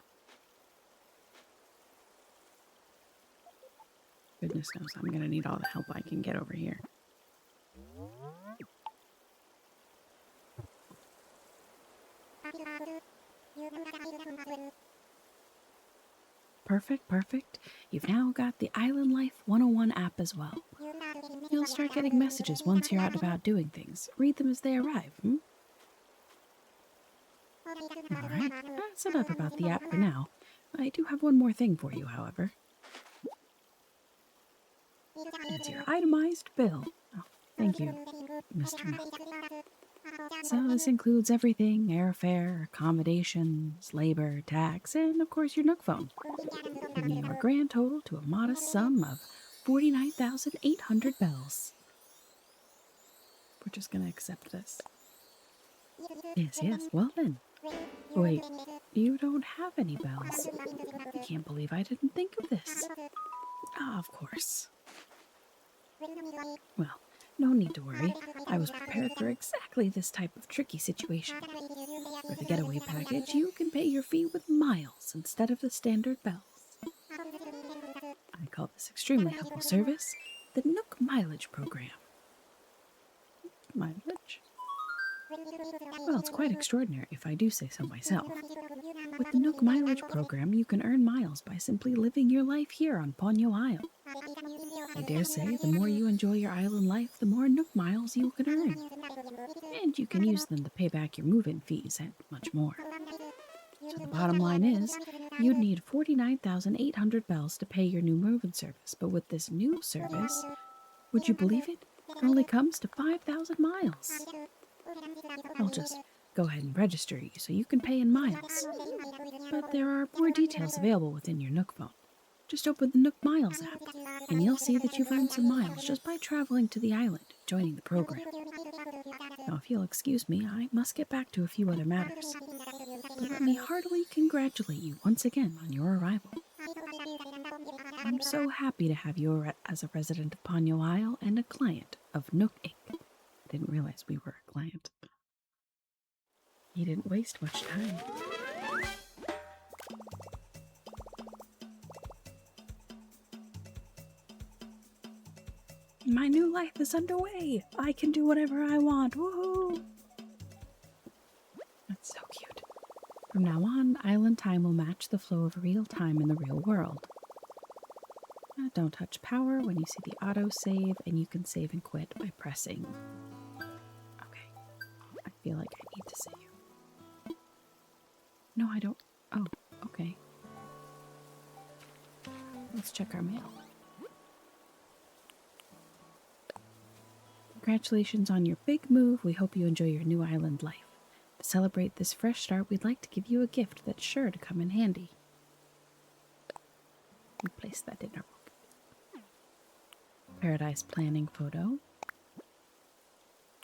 Goodness knows I'm going to need all the help I can get over here. Perfect, perfect. You've now got the Island Life 101 app as well. You'll start getting messages once you're out and about doing things. Read them as they arrive, Alright, that's enough about the app for now. I do have one more thing for you, however. It's your itemized bill. Oh, thank you, Mr. Nook. So this includes everything: airfare, accommodations, labor, tax, and of course your Nook phone. Bringing your grand total to a modest sum of 49,800 bells. We're just gonna accept this. Yes, yes, well then. Wait, you don't have any bells. I can't believe I didn't think of this. Ah, of course. Well, no need to worry. I was prepared for exactly this type of tricky situation. For the getaway package, you can pay your fee with miles instead of the standard bells. I call this extremely helpful service the Nook Mileage Program. Mileage? Well, it's quite extraordinary if I do say so myself. With the Nook Mileage Program, you can earn miles by simply living your life here on Ponyo Isle. I dare say the more you enjoy your island life, the more Nook miles you can earn. And you can use them to pay back your move-in fees and much more. So the bottom line is, you'd need 49,800 bells to pay your new move-in service, but with this new service, would you believe it? It only comes to 5,000 miles. I'll just go ahead and register you so you can pay in miles. But there are more details available within your Nook phone. Just open the Nook Miles app, and you'll see that you've earned some miles just by traveling to the island, joining the program. Now, if you'll excuse me, I must get back to a few other matters. But let me heartily congratulate you once again on your arrival. I'm so happy to have you as a resident of Ponyo Isle and a client of Nook Inc. I didn't realize we were a client. He didn't waste much time. My new life is underway. I can do whatever I want. Woohoo! That's so cute. From now on, island time will match the flow of real time in the real world. Don't touch power when you see the auto-save, and you can save and quit by pressing. Okay. I feel like I need to save. No, I don't. Oh, okay. Let's check our mail. Congratulations on your big move. We hope you enjoy your new island life. To celebrate this fresh start, we'd like to give you a gift that's sure to come in handy. Place that in our book. Paradise planning photo.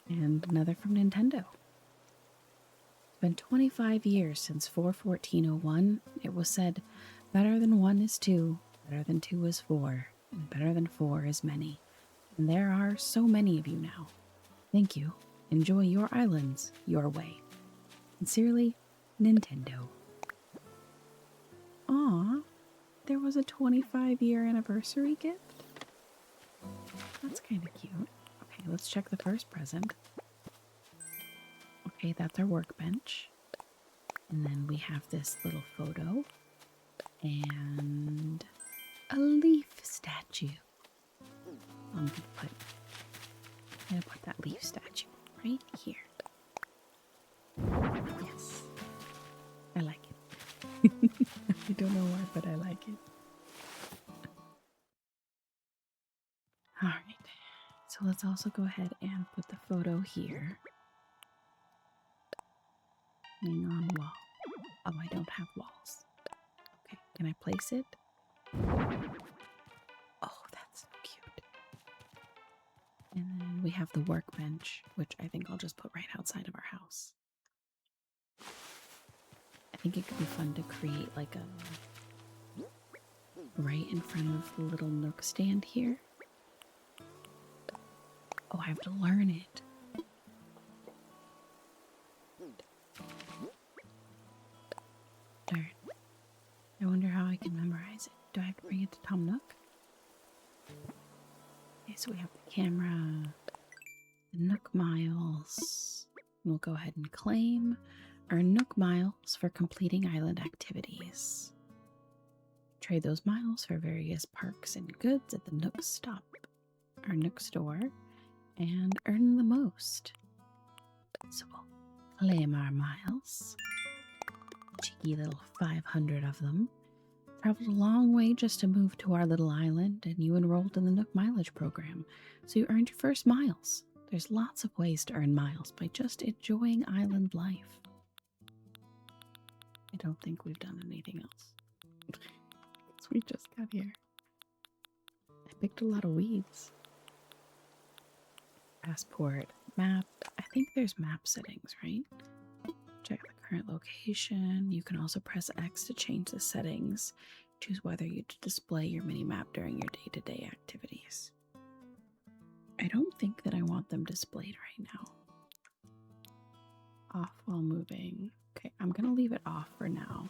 And another from Nintendo. It's been 25 years since 4/14/01. It was said, better than 1 is 2, better than 2 is 4, and better than 4 is many. And there are so many of you now. Thank you. Enjoy your islands your way. Sincerely, Nintendo. Aw, there was a 25-year anniversary gift? That's kind of cute. Okay, let's check the first present. Okay, that's our workbench. And then we have this little photo. And a leaf statue. I'm gonna put that leaf statue right here. Yes. I like it. I don't know why, but I like it. Alright. So let's also go ahead and put the photo here. Hang on wall. Oh, I don't have walls. Okay, can I place it? Oh, that's so cute. And then we have the workbench, which I think I'll just put right outside of our house. I think it could be fun to create like a right in front of the little Nook stand here. Oh, I have to learn it. Darn. I wonder how I can memorize it. Do I have to bring it to Tom Nook? Okay, so we have the camera, the Nook miles. We'll go ahead and claim our Nook miles for completing island activities. Trade those miles for various perks and goods at the Nook stop, our Nook store, and earn the most. So we'll claim our miles. Cheeky little 500 of them. Traveled a long way just to move to our little island, and you enrolled in the Nook Mileage program, so you earned your first miles. There's lots of ways to earn miles by just enjoying island life. I don't think we've done anything else. Because we just got here. I picked a lot of weeds. Passport, map. I think there's map settings, right? Check the current location. You can also press X to change the settings. Choose whether you display your mini-map during your day-to-day activities. I don't think that I want them displayed right now. Off while moving. Okay. Okay, I'm gonna leave it off for now.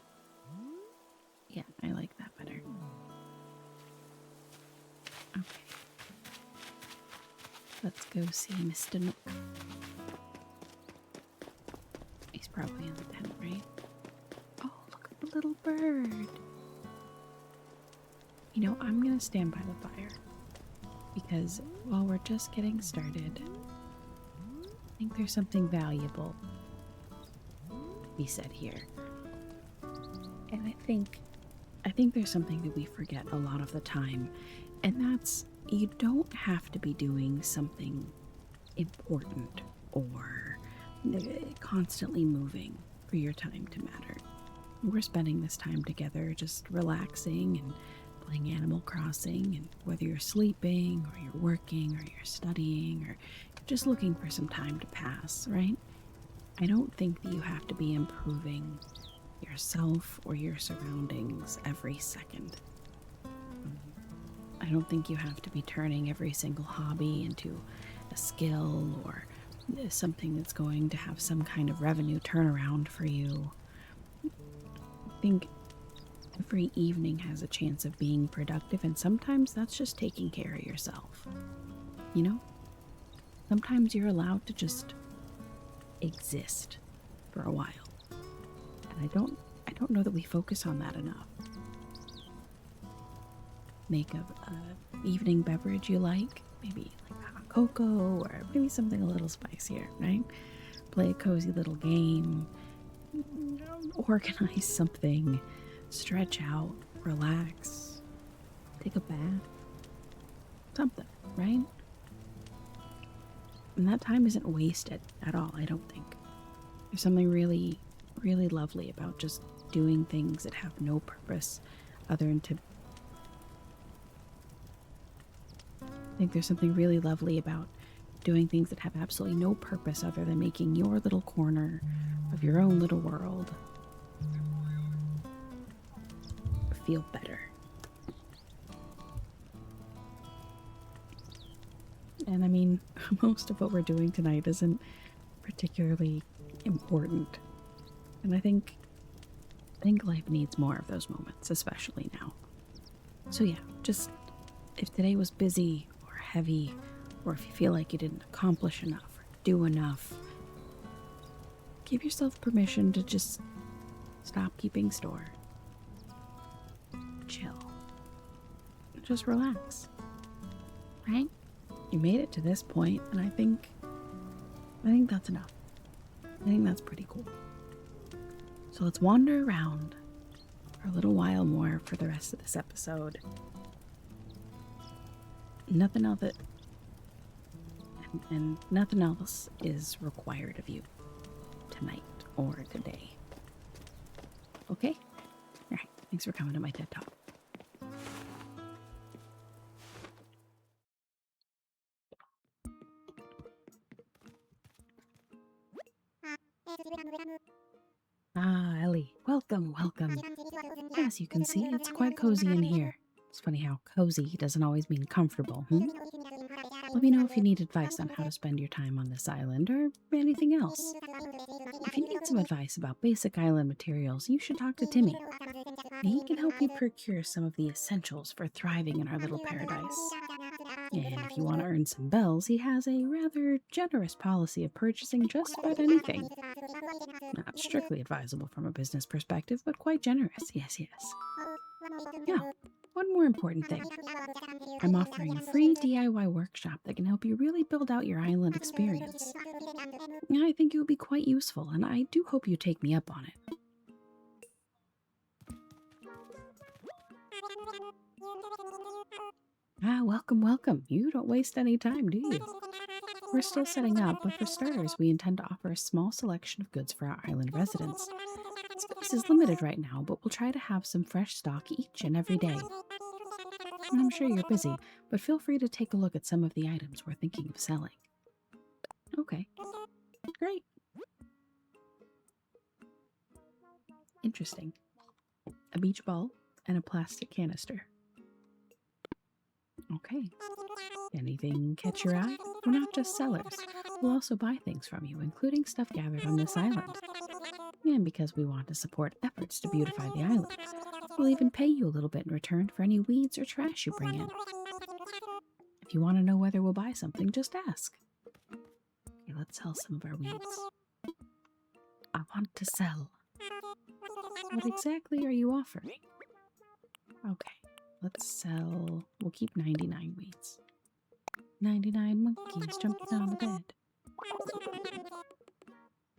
Yeah, I like that better. Okay. Let's go see Mr. Nook. He's probably in the tent, right? Oh, look at the little bird. You know, I'm gonna stand by the fire because while we're just getting started, I think there's something valuable to be said here. And I think there's something that we forget a lot of the time, and that's you don't have to be doing something important or constantly moving for your time to matter. We're spending this time together just relaxing and playing Animal Crossing, and whether you're sleeping or you're working or you're studying or you're just looking for some time to pass, right? I don't think that you have to be improving yourself or your surroundings every second. I don't think you have to be turning every single hobby into a skill or something that's going to have some kind of revenue turnaround for you. I think every evening has a chance of being productive, and sometimes that's just taking care of yourself. You know? Sometimes you're allowed to just exist for a while. And I don't know that we focus on that enough. Make a evening beverage you like, maybe like hot cocoa or maybe something a little spicier, right? Play a cozy little game, organize something, stretch out, relax, take a bath, something, right? And that time isn't wasted at all, I don't think. There's something really, really lovely about just doing things that have no purpose other than to... I think there's something really lovely about doing things that have absolutely no purpose other than making your little corner of your own little world feel better. And I mean, most of what we're doing tonight isn't particularly important. And I think life needs more of those moments, especially now. So yeah, just if today was busy or heavy, or if you feel like you didn't accomplish enough or do enough, give yourself permission to just stop keeping score. Chill. Just relax. Right? You made it to this point, and I think that's enough. I think that's pretty cool. So let's wander around for a little while more for the rest of this episode. Nothing else and nothing else is required of you tonight or today. Okay? Alright, thanks for coming to my TED Talk. Ah, Ellie, welcome. As you can see, it's quite cozy in here. It's funny how cozy doesn't always mean comfortable, Let me know if you need advice on how to spend your time on this island or anything else. If you need some advice about basic island materials, you should talk to Timmy. He can help you procure some of the essentials for thriving in our little paradise. And if you want to earn some bells, he has a rather generous policy of purchasing just about anything. Not strictly advisable from a business perspective, but quite generous, yes. Yeah, one more important thing. I'm offering a free DIY workshop that can help you really build out your island experience. I think it would be quite useful, and I do hope you take me up on it. Ah, welcome. You don't waste any time, do you? We're still setting up, but for starters, we intend to offer a small selection of goods for our island residents. Space is limited right now, but we'll try to have some fresh stock each and every day. And I'm sure you're busy, but feel free to take a look at some of the items we're thinking of selling. Okay, great. Interesting. A beach ball and a plastic canister. Okay. Anything catch your eye? We're not just sellers. We'll also buy things from you, including stuff gathered on this island. And because we want to support efforts to beautify the island, we'll even pay you a little bit in return for any weeds or trash you bring in. If you want to know whether we'll buy something, just ask. Okay, let's sell some of our weeds. I want to sell. What exactly are you offering? Okay, let's sell. We'll keep 99 weeds. 99 monkeys jumping on the bed.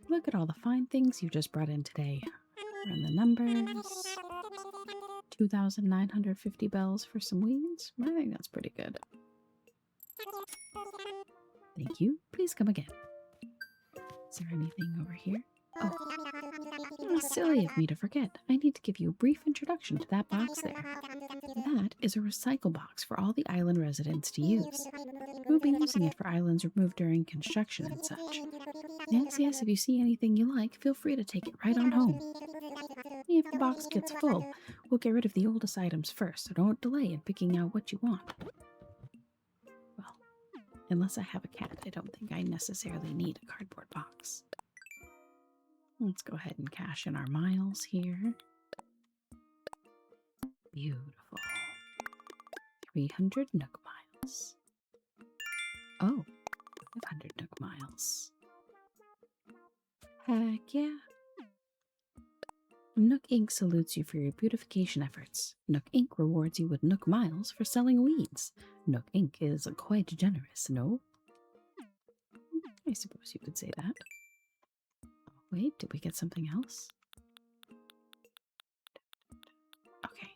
Look at all the fine things you just brought in today. Run the numbers. 2,950 bells for some weeds. I think that's pretty good. Thank you. Please come again. Is there anything over here? Oh, silly of me to forget. I need to give you a brief introduction to that box there. That is a recycle box for all the island residents to use. We'll be using it for islands removed during construction and such. Yes, if you see anything you like, feel free to take it right on home. If the box gets full, we'll get rid of the oldest items first, so don't delay in picking out what you want. Well, unless I have a cat, I don't think I necessarily need a cardboard box. Let's go ahead and cash in our miles here. Beautiful. 300 Nook miles. Oh, 500 Nook miles. Heck yeah. Nook Inc. salutes you for your beautification efforts. Nook Inc. rewards you with Nook miles for selling weeds. Nook Inc. is quite generous, no? I suppose you could say that. Wait, did we get something else? Okay.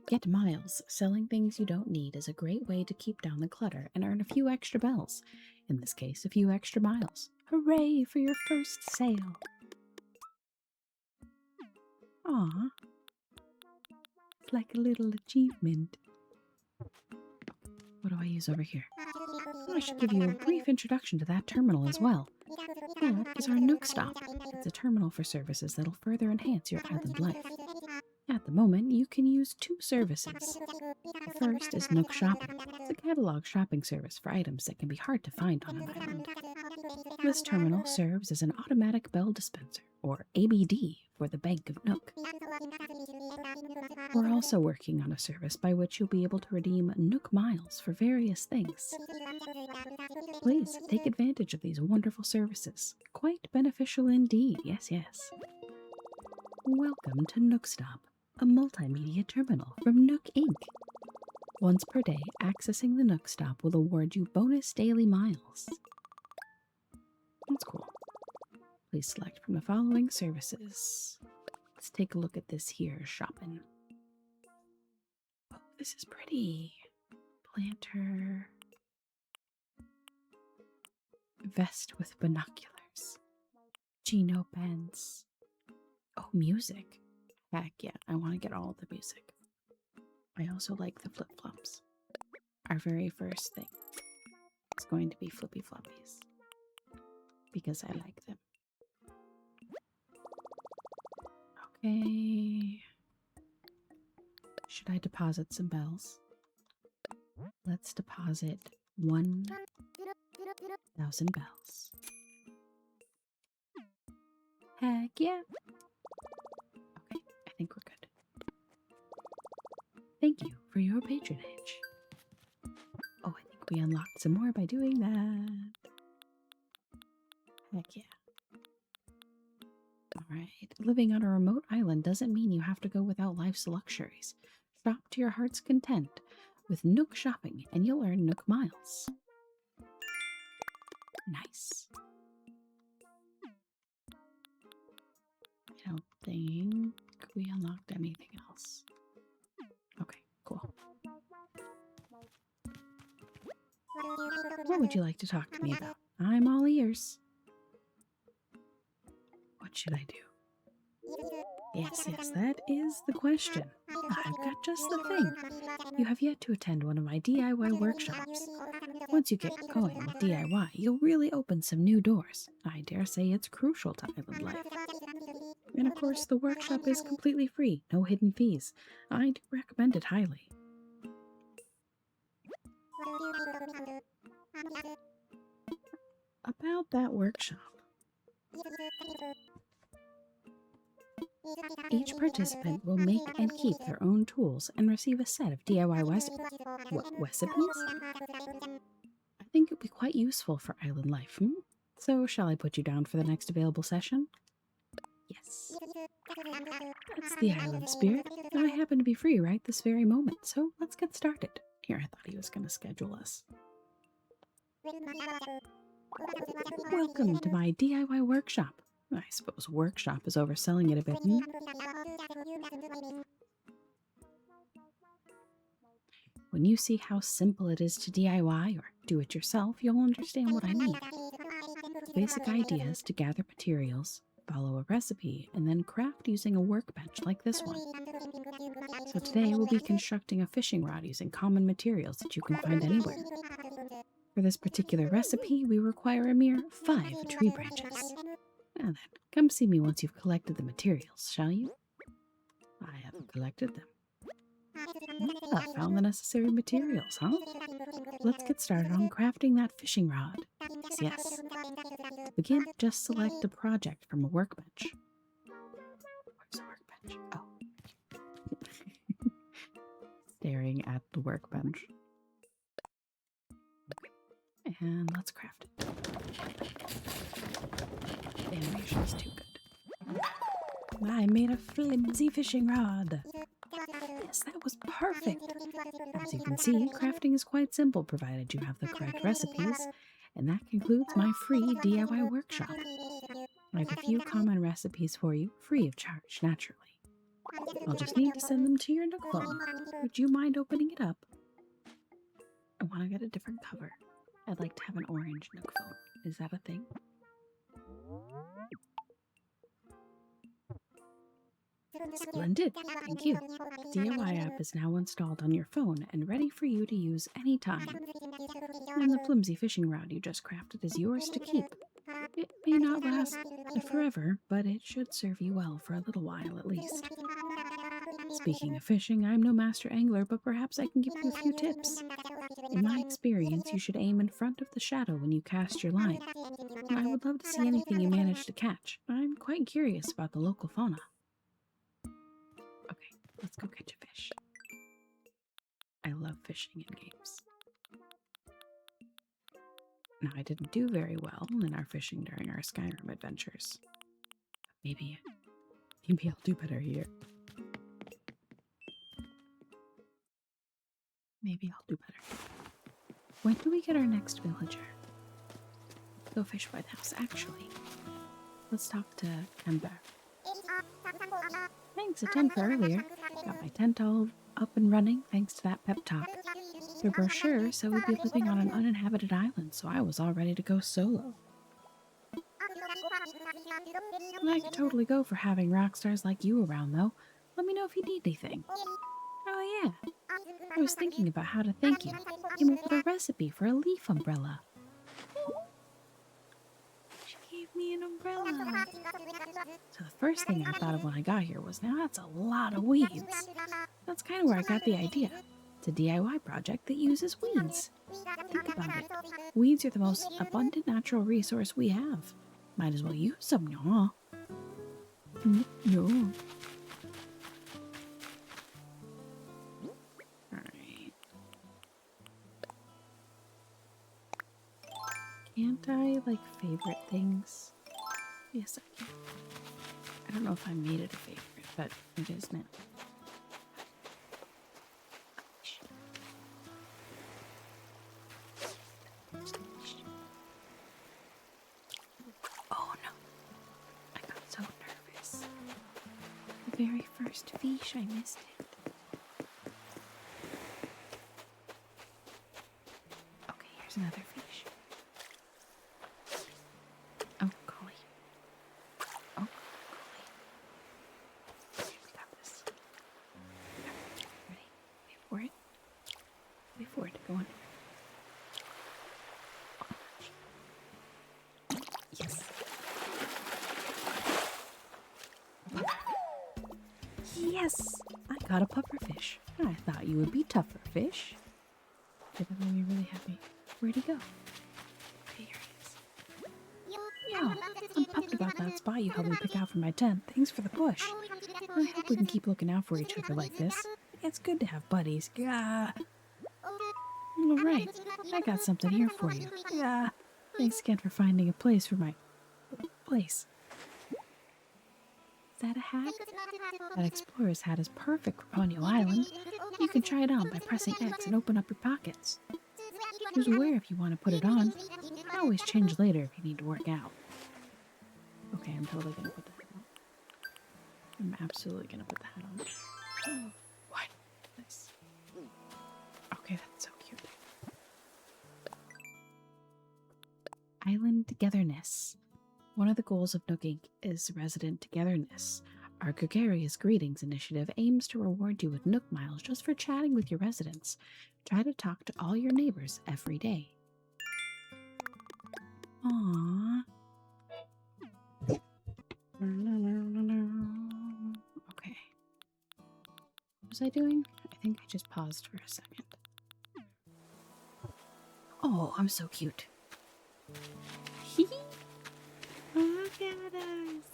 Get miles. Selling things you don't need is a great way to keep down the clutter and earn a few extra bells. In this case, a few extra miles. Hooray for your first sale. Aw. It's like a little achievement. What do I use over here? I should give you a brief introduction to that terminal as well. That is our Nook Stop. It's a terminal for services that'll further enhance your island life. At the moment, you can use 2 services. The first is Nook Shopping. It's a catalog shopping service for items that can be hard to find on an island. This terminal serves as an automatic bell dispenser, or ABD, for the Bank of Nook. We're also working on a service by which you'll be able to redeem Nook miles for various things. Please take advantage of these wonderful services. Quite beneficial indeed, yes. Welcome to Nook Stop, a multimedia terminal from Nook Inc. Once per day, accessing the Nook Stop will award you bonus daily miles. That's cool. Please select from the following services. Let's take a look at this here shopping. Oh, this is pretty. Planter. Vest with binoculars. Geno pens. Oh, music. Heck yeah, I want to get all the music. I also like the flip-flops. Our very first thing is going to be flippy floppies. Because I like them. Okay. Should I deposit some bells? Let's deposit 1,000 bells. Heck yeah. Okay, I think we're good. Thank you for your patronage. Oh, I think we unlocked some more by doing that. Heck yeah. Alright, living on a remote island doesn't mean you have to go without life's luxuries. Shop to your heart's content with Nook Shopping and you'll earn Nook miles. Nice. I don't think we unlocked anything else. Okay, cool. What would you like to talk to me about? I'm all ears. What should I do? Yes, that is the question. I've got just the thing. You have yet to attend one of my DIY workshops. Once you get going with DIY, you'll really open some new doors. I dare say it's crucial to island life. And of course, the workshop is completely free, no hidden fees. I do recommend it highly. About that workshop. Each participant will make and keep their own tools and receive a set of DIY recipes. I think it would be quite useful for island life. So, shall I put you down for the next available session? Yes. That's the island spirit. I happen to be free right this very moment, so let's get started. Here, I thought he was going to schedule us. Welcome to my DIY workshop. I suppose workshop is overselling it a bit. When you see how simple it is to DIY or do it yourself, you'll understand what I mean. The basic idea is to gather materials, follow a recipe, and then craft using a workbench like this one. So today we'll be constructing a fishing rod using common materials that you can find anywhere. For this particular recipe, we require a mere 5 tree branches. Now then, come see me once you've collected the materials, shall you? I have collected them. Found the necessary materials, huh? Let's get started on crafting that fishing rod. Yes. To begin, just select a project from a workbench. Where's the workbench? Oh. Staring at the workbench. And let's craft it. The animation is too good. I made a flimsy fishing rod. Yes, that was perfect. As you can see, crafting is quite simple provided you have the correct recipes, and that concludes my free DIY workshop. I have a few common recipes for you, free of charge, naturally. I'll just need to send them to your Nook phone. Would you mind opening it up? I want to get a different cover. I'd like to have an orange Nook phone. Is that a thing? Splendid, thank you. The DIY app is now installed on your phone and ready for you to use anytime. And the flimsy fishing rod you just crafted is yours to keep. It may not last forever, but it should serve you well for a little while at least. Speaking of fishing, I'm no master angler, but perhaps I can give you a few tips. In my experience, you should aim in front of the shadow when you cast your line. And I would love to see anything you manage to catch. I'm quite curious about the local fauna. Okay, let's go catch a fish. I love fishing in games. Now, I didn't do very well in our fishing during our Skyrim adventures. Maybe I'll do better here. Maybe I'll do better. When do we get our next villager? Go fish by the house. Actually, let's talk to Kemba. Thanks, a tent for earlier. Got my tent all up and running thanks to that pep talk. The brochure said we'd be living on an uninhabited island, so I was all ready to go solo. I could totally go for having rock stars like you around, though. Let me know if you need anything. Oh yeah, I was thinking about how to thank you. Came up with a recipe for a leaf umbrella. She gave me an umbrella. So the first thing I thought of when I got here was, now that's a lot of weeds. That's kind of where I got the idea. It's a DIY project that uses weeds. Think about it. Weeds are the most abundant natural resource we have. Might as well use them, no? No. Alright. Can't I, favorite things? Yes, I can. I don't know if I made it a favorite, but it is now. Oh no. I got so nervous. The very first fish, I missed it. Okay, here's another fish. Oh, golly. Oh, golly. Okay, we got this. Ready? Wait for it. Wait for it to go under. Yes. Yes! I got a pufferfish. I thought you would be tougher fish. Okay, that made me really happy. Where'd he go? Okay, here he is. Yeah, I'm pumped about that spot. spot you helped me pick out for my tent. Thanks for the push. I hope we can keep looking out for each other like this. It's good to have buddies. Gah. All right, I got something here for you. Gah. Thanks again for finding a place for my place. Is that a hat? That explorer's hat is perfect for Ponyo Island. You can try it on by pressing X and open up your pockets. Choose where if you want to put it on. You can always change later if you need to work out. Okay, I'm totally gonna put the hat on. I'm absolutely gonna put the hat on. What? Nice. Okay, that's so cute. Island togetherness. One of the goals of Nooking is resident togetherness. Our Gregarious Greetings initiative aims to reward you with Nook Miles just for chatting with your residents. Try to talk to all your neighbors every day. Aww. Okay. What was I doing? I think I just paused for a second. Oh, I'm so cute. Look at us.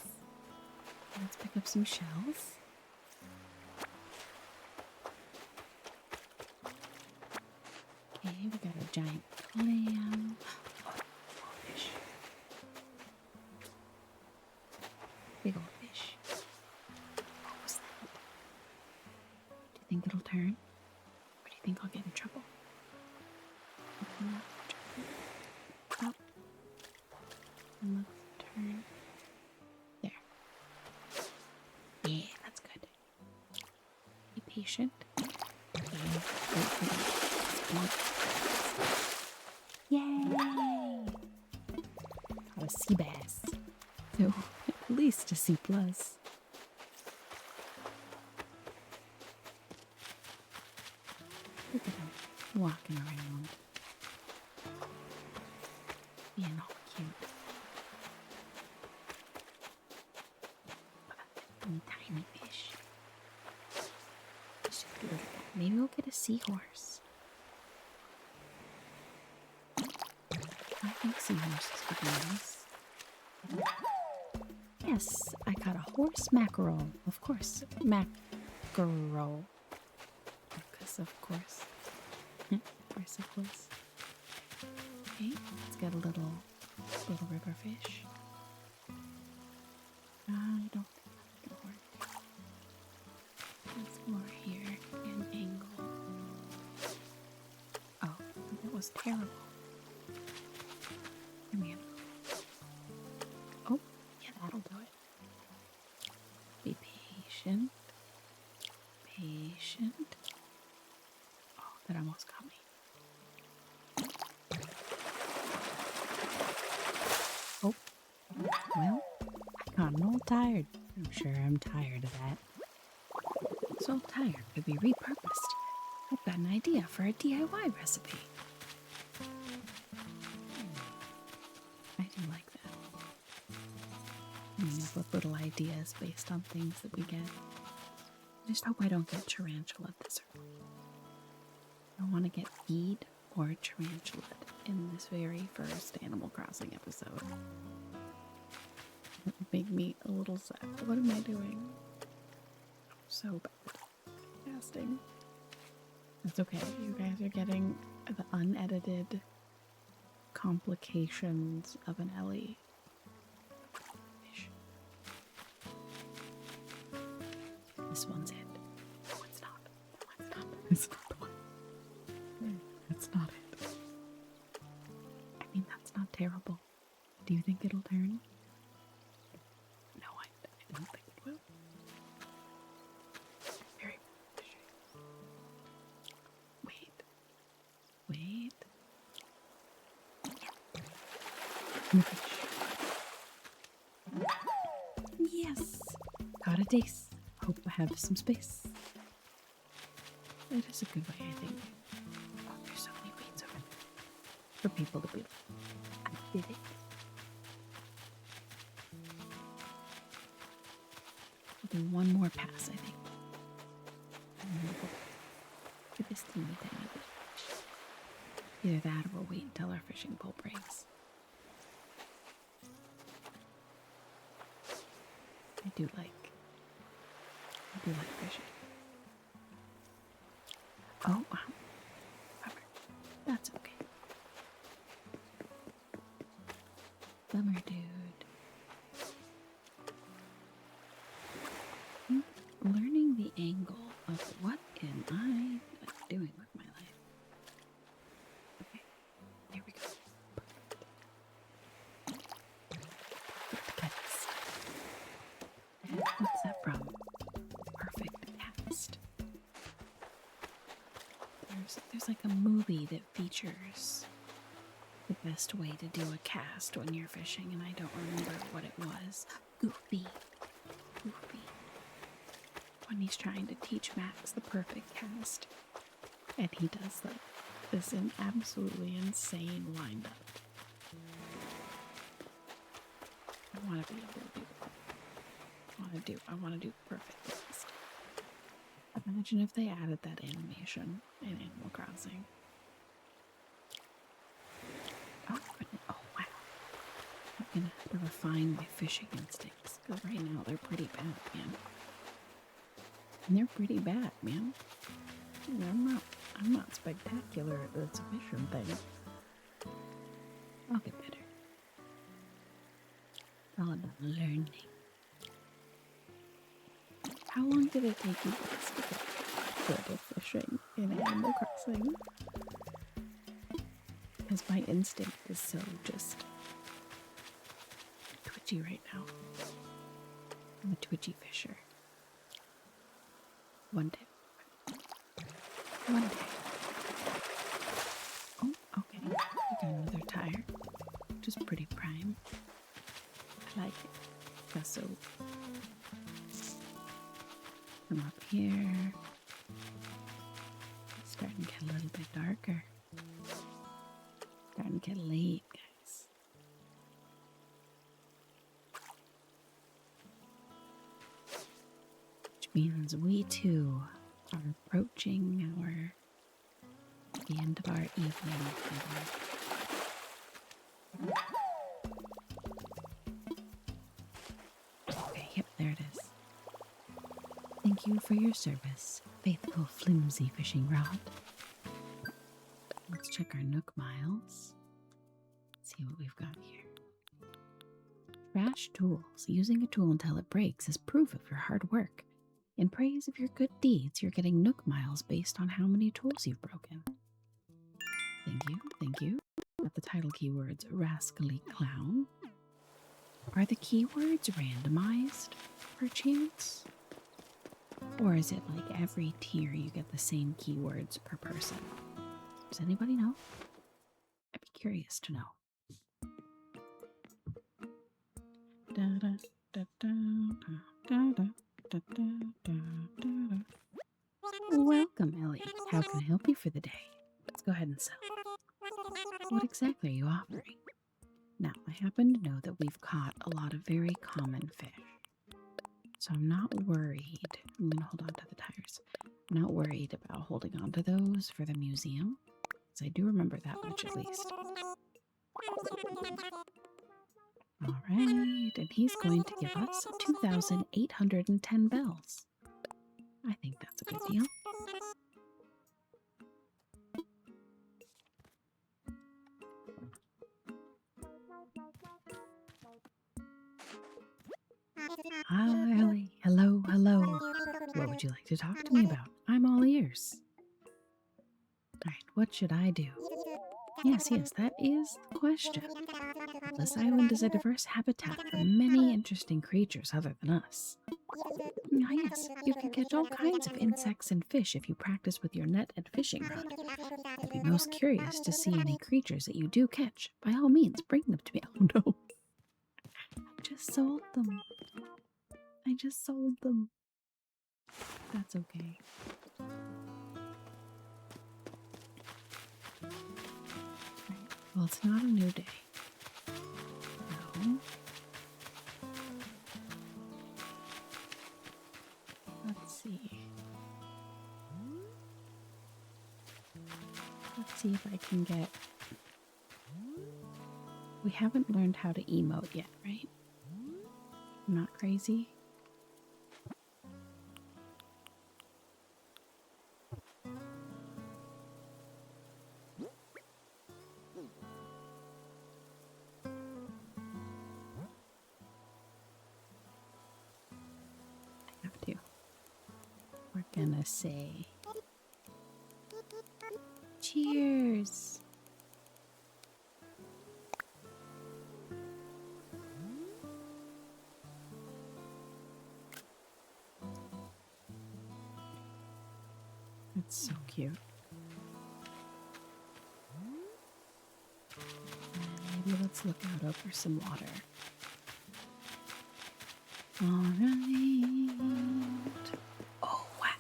Let's pick up some shells. Okay, we got a giant clam. Oh, fish. Big old fish. What was that? Do you think it'll turn? Or do you think I'll get in trouble? Up. And let's turn. There. Yeah, that's good. Be patient. Okay, wait for that. Yay! Caught a sea bass. So, at least a C+. plus. Look at him walking around. Being all cute. Tiny fish. Just a little. Maybe we'll get a seahorse. I think seahorses would be nice. Yes, I caught a horse mackerel. Of course, mackerel. Because of course. Of course. Okay, let's get a little river fish. I don't think that's gonna work. Let's more here and angle. Oh, that was terrible. Come here. Oh, yeah, that'll do it. Be patient. Patient. Oh, that almost got me. Oh, well, I got an old tired. I'm sure I'm tired of that. This old tired could be repurposed. I've got an idea for a DIY recipe. I do like that. Coming up with little ideas based on things that we get. I just hope I don't get tarantula this early. I don't want to get feed or tarantula in this very first Animal Crossing episode. It would make me a little sad. What am I doing? So bad. Casting. It's okay. You guys are getting the unedited complications of an Ely. This one's it. No, it's not. No, it's not. It's not the one. That's not it. I mean, that's not terrible. Do you think it'll turn? No, I don't think it will. Very Wait. Yes! Got a dace. Hope I have some space. That is a good way, I think. Oh, there's so many weeds over there. For people to be like, I did it. I'll do one more pass, I think. And then we'll go for this teeny tiny bit. Either that or we'll wait until our fishing pole breaks. I do like fishing. Oh, wow. Bummer. That's okay. Bummer, dude. Learning the angle of what am I doing with my life. Okay, here we go. Perfect cast. What's that from? Perfect cast. There's like a movie that features the best way to do a cast when you're fishing, and I don't remember what it was. Goofy. When he's trying to teach Max the perfect cast. And he does like this absolutely insane windup. I want to be able to do that. I want to do the perfect cast. Imagine if they added that animation in Animal Crossing. Oh wow. I'm gonna have to refine my fishing instincts, because right now they're pretty bad, man. And they're pretty bad, man. I'm not spectacular at this fishing thing. I'll get better. All about learning. How long did it take you guys to get good at fishing in Animal Crossing? Because my instinct is so just twitchy right now. I'm a twitchy fisher. One day. Oh, okay. We got another tire, which is pretty prime. I like it. That's so. Come up here. It's starting to get a little bit darker. Starting to get late, guys. Which means we too are approaching the end of our evening. Okay, yep, there it is. Thank you for your service, faithful flimsy fishing rod. Let's check our Nook miles. See what we've got here. Trash tools. Using a tool until it breaks is proof of your hard work. In praise of your good deeds, you're getting Nook miles based on how many tools you've broken. Thank you. Got the title keywords, rascally clown. Are the keywords randomized, perchance? Or is it like every tier you get the same keywords per person? Does anybody know? I'd be curious to know. Welcome, Ellie. How can I help you for the day? Let's go ahead and sell. What exactly are you offering? Now, I happen to know that we've caught a lot of very common fish. So I'm not worried. I'm going to hold on to the tires. I'm not worried about holding on to those for the museum, because I do remember that much at least. All right, and he's going to give us 2,810 bells. I think that's a good deal. Hi, Ellie. Hello. What would you like to talk to me about? I'm all ears. All right, what should I do? Yes, that is the question. This island is a diverse habitat for many interesting creatures other than us. Yes, you can catch all kinds of insects and fish if you practice with your net and fishing rod. I'd be most curious to see any creatures that you do catch. By all means, bring them to me. Oh no. I just sold them. That's okay. Right. Well, it's not a new day. No. Let's see if I can get... We haven't learned how to emote yet, right? I'm not crazy. gonna say. Cheers! That's so cute. Maybe let's look out over some water. Alright. Oh, what?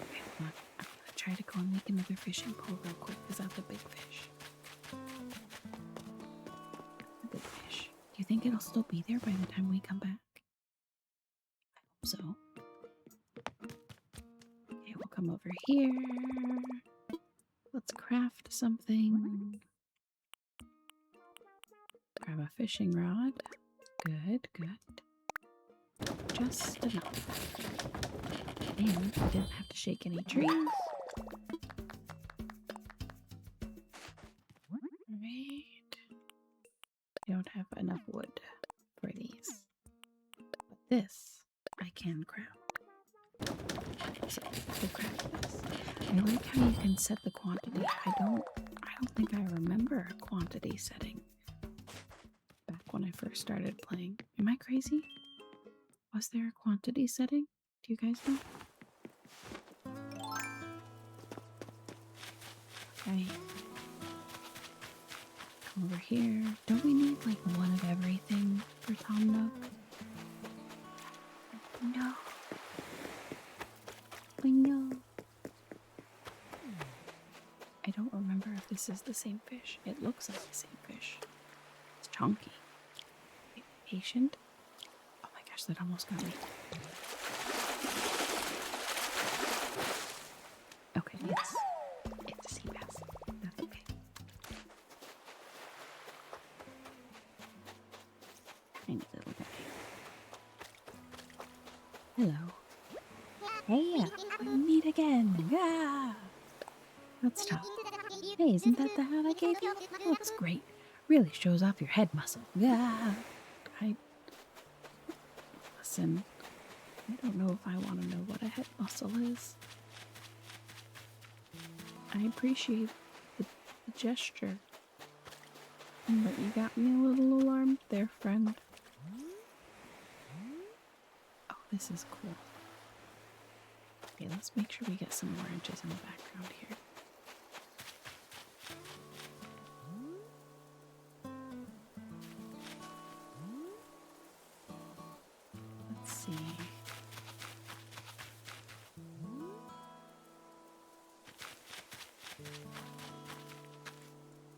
Okay, hold on. I'm gonna try to go and make another fishing pole real quick because that's a big fish. A big fish. Do you think it'll still be there by the time we come back? I hope so. Okay, we'll come over here. Let's craft something. Grab a fishing rod. Good, good. Just enough. And I didn't have to shake any trees. Right. I don't have enough wood for these. But this I can craft. So we'll craft this. I like how you can set the quantity. I don't think I remember a quantity setting back when I first started playing. Am I crazy? Was there a quantity setting? Do you guys know? Okay. Come over here. Don't we need like one of everything for Tom Nook? No. I know. I don't remember if this is the same fish. It looks like the same fish. It's chunky. Be patient. Oh my gosh, that almost got me. Okay, it's a sea bass. That's okay. Tiny little guy. Hello. Hey, we meet again. Yeah. That's tough. Hey, isn't that the hat I gave you? Looks great. Really shows off your head muscle. Yeah. Listen, I don't know if I want to know what a head muscle is. I appreciate the gesture. But you got me a little alarmed there, friend. Oh, this is cool. Okay, let's make sure we get some oranges in the background here. Let's see.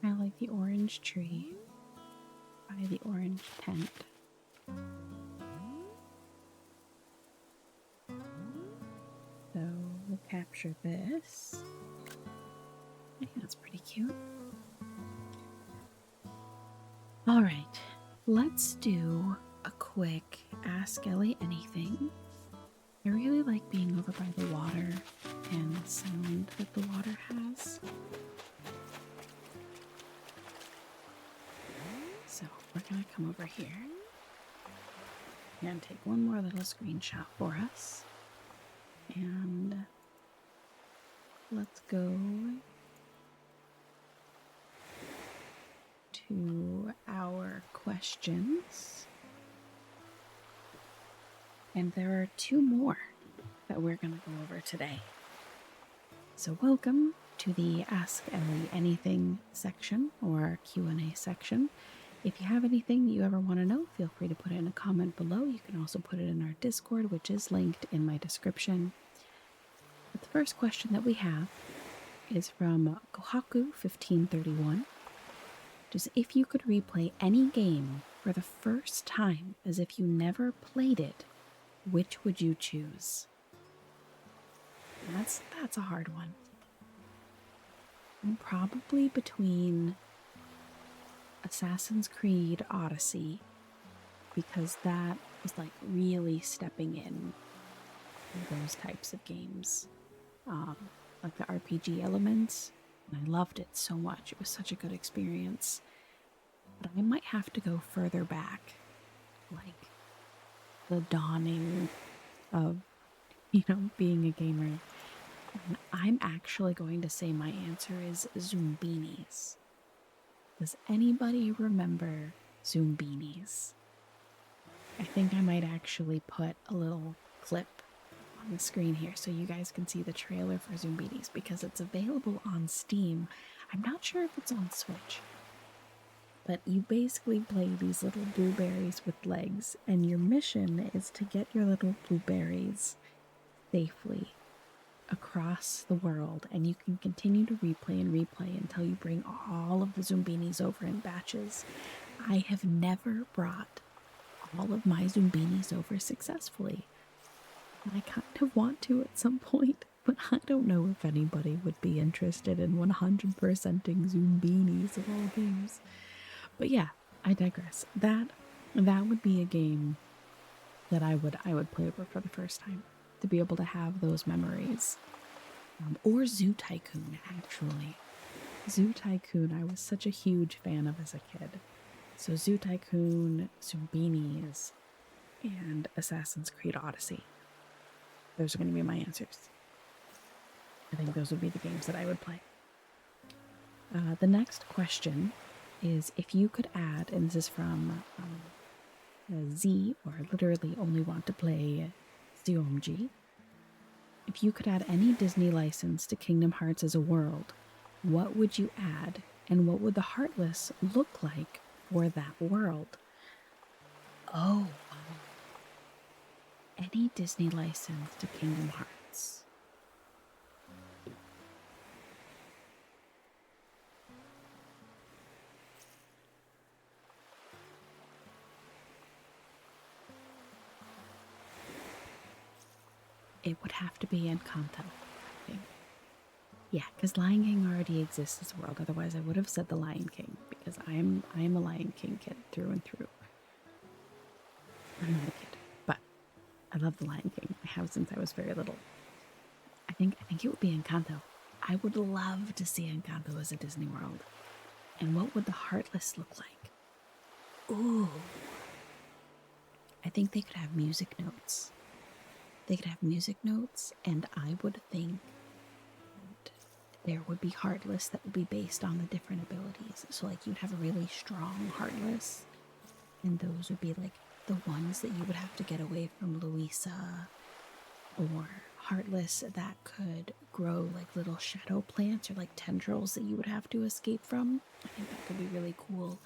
I like the orange tree by the orange tent. So we'll capture this. I think that's pretty cute. All right, let's do a quick Ask Ely Anything. I really like being over by the water and the sound that the water has. So we're gonna come over here and take one more little screenshot for us. And let's go to our questions. And there are two more that we're going to go over today. So welcome to the Ask Ely Anything section, or Q&A section. If you have anything that you ever want to know, feel free to put it in a comment below. You can also put it in our Discord, which is linked in my description. But the first question that we have is from Kohaku1531. Which is, if you could replay any game for the first time as if you never played it, which would you choose? That's a hard one. I'm probably between Assassin's Creed Odyssey, because that was like really stepping in those types of games, like the RPG elements, and I loved it so much. It was such a good experience. But I might have to go further back, like the dawning of being a gamer. And I'm actually going to say my answer is ZOOMBINIS. Does anybody remember ZOOMBINIS? I think I might actually put a little clip on the screen here so you guys can see the trailer for ZOOMBINIS because it's available on Steam. I'm not sure if it's on Switch. But you basically play these little blueberries with legs, and your mission is to get your little blueberries safely across the world, and you can continue to replay and replay until you bring all of the ZOOMBINIs over in batches. I have never brought all of my ZOOMBINIs over successfully. I kind of want to at some point, but I don't know if anybody would be interested in 100%ing ZOOMBINIs of all games. But yeah, I digress. That would be a game that I would play over for the first time, to be able to have those memories. Or Zoo Tycoon, actually. Zoo Tycoon I was such a huge fan of as a kid. So Zoo Tycoon, ZOOMBINIs, and Assassin's Creed Odyssey. Those are going to be my answers. I think those would be the games that I would play. The next question is, if you could add, and this is from Z, or literally only want to play ZOMG. If you could add any Disney license to Kingdom Hearts as a world, what would you add, and what would the Heartless look like for that world? Oh, any Disney license to Kingdom Hearts. It would have to be Encanto, I think. Yeah, because Lion King already exists as a world. Otherwise, I would have said the Lion King, because I am a Lion King kid through and through. I'm not a kid, but I love the Lion King. I have since I was very little. I think it would be Encanto. I would love to see Encanto as a Disney World. And what would the Heartless look like? Ooh. I think they could have music notes. They could have music notes, and I would think there would be Heartless that would be based on the different abilities. So, like, you'd have a really strong Heartless, and those would be, like, the ones that you would have to get away from Louisa, or Heartless that could grow, like, little shadow plants or, like, tendrils that you would have to escape from. I think that could be really cool.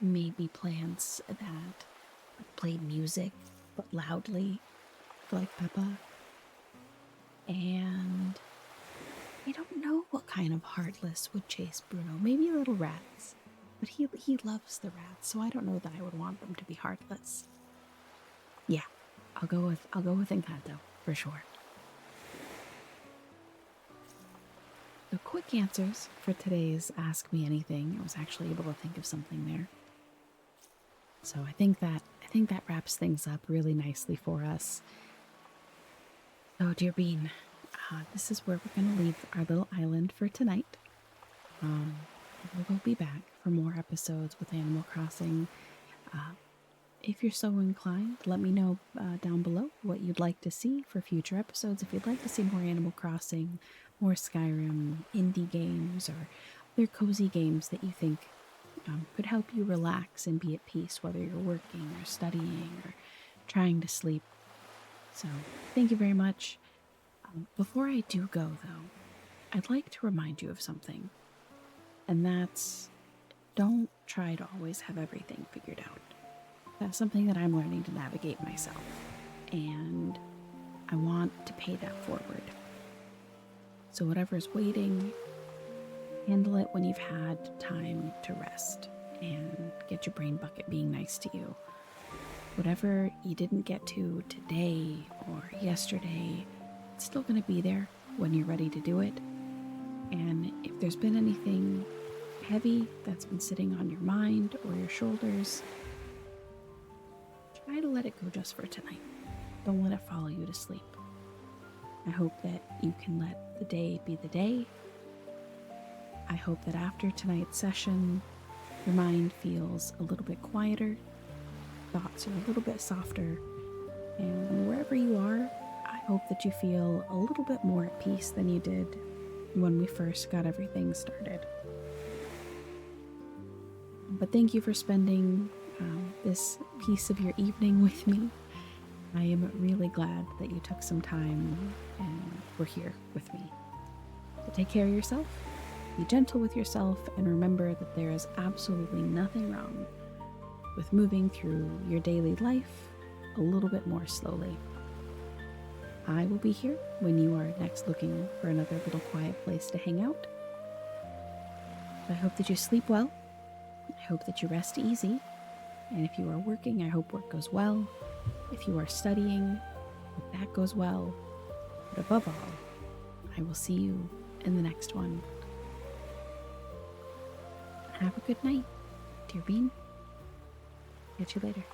Maybe plants that played music, but loudly, like Peppa. And I don't know what kind of Heartless would chase Bruno. Maybe little rats, but he loves the rats, so I don't know that I would want them to be Heartless. Yeah, I'll go with Encanto for sure. So quick answers for today's Ask Me Anything. I was actually able to think of something there. So I think that wraps things up really nicely for us. So, dear Bean, this is where we're going to leave our little island for tonight. We will be back for more episodes with Animal Crossing. If you're so inclined, let me know down below what you'd like to see for future episodes. If you'd like to see more Animal Crossing, more Skyrim, indie games, or other cozy games that you think could help you relax and be at peace, whether you're working or studying or trying to sleep. So, thank you very much. Before I do go, though, I'd like to remind you of something. And that's, don't try to always have everything figured out. That's something that I'm learning to navigate myself. And I want to pay that forward. So whatever's waiting, handle it when you've had time to rest and get your brain bucket being nice to you. Whatever you didn't get to today or yesterday, it's still going to be there when you're ready to do it. And if there's been anything heavy that's been sitting on your mind or your shoulders, try to let it go just for tonight. Don't let it follow you to sleep. I hope that you can let the day be the day. I hope that after tonight's session, your mind feels a little bit quieter, thoughts are a little bit softer, And wherever you are, I hope that you feel a little bit more at peace than you did when we first got everything started. But thank you for spending this piece of your evening with me. I am really glad that you took some time and were here with me. So take care of yourself, be gentle with yourself, and remember that there is absolutely nothing wrong with moving through your daily life a little bit more slowly. I will be here when you are next looking for another little quiet place to hang out. I hope that you sleep well. I hope that you rest easy. And if you are working, I hope work goes well. If you are studying, I hope that goes well. But above all, I will see you in the next one. Have a good night, dear Bean. Catch you later.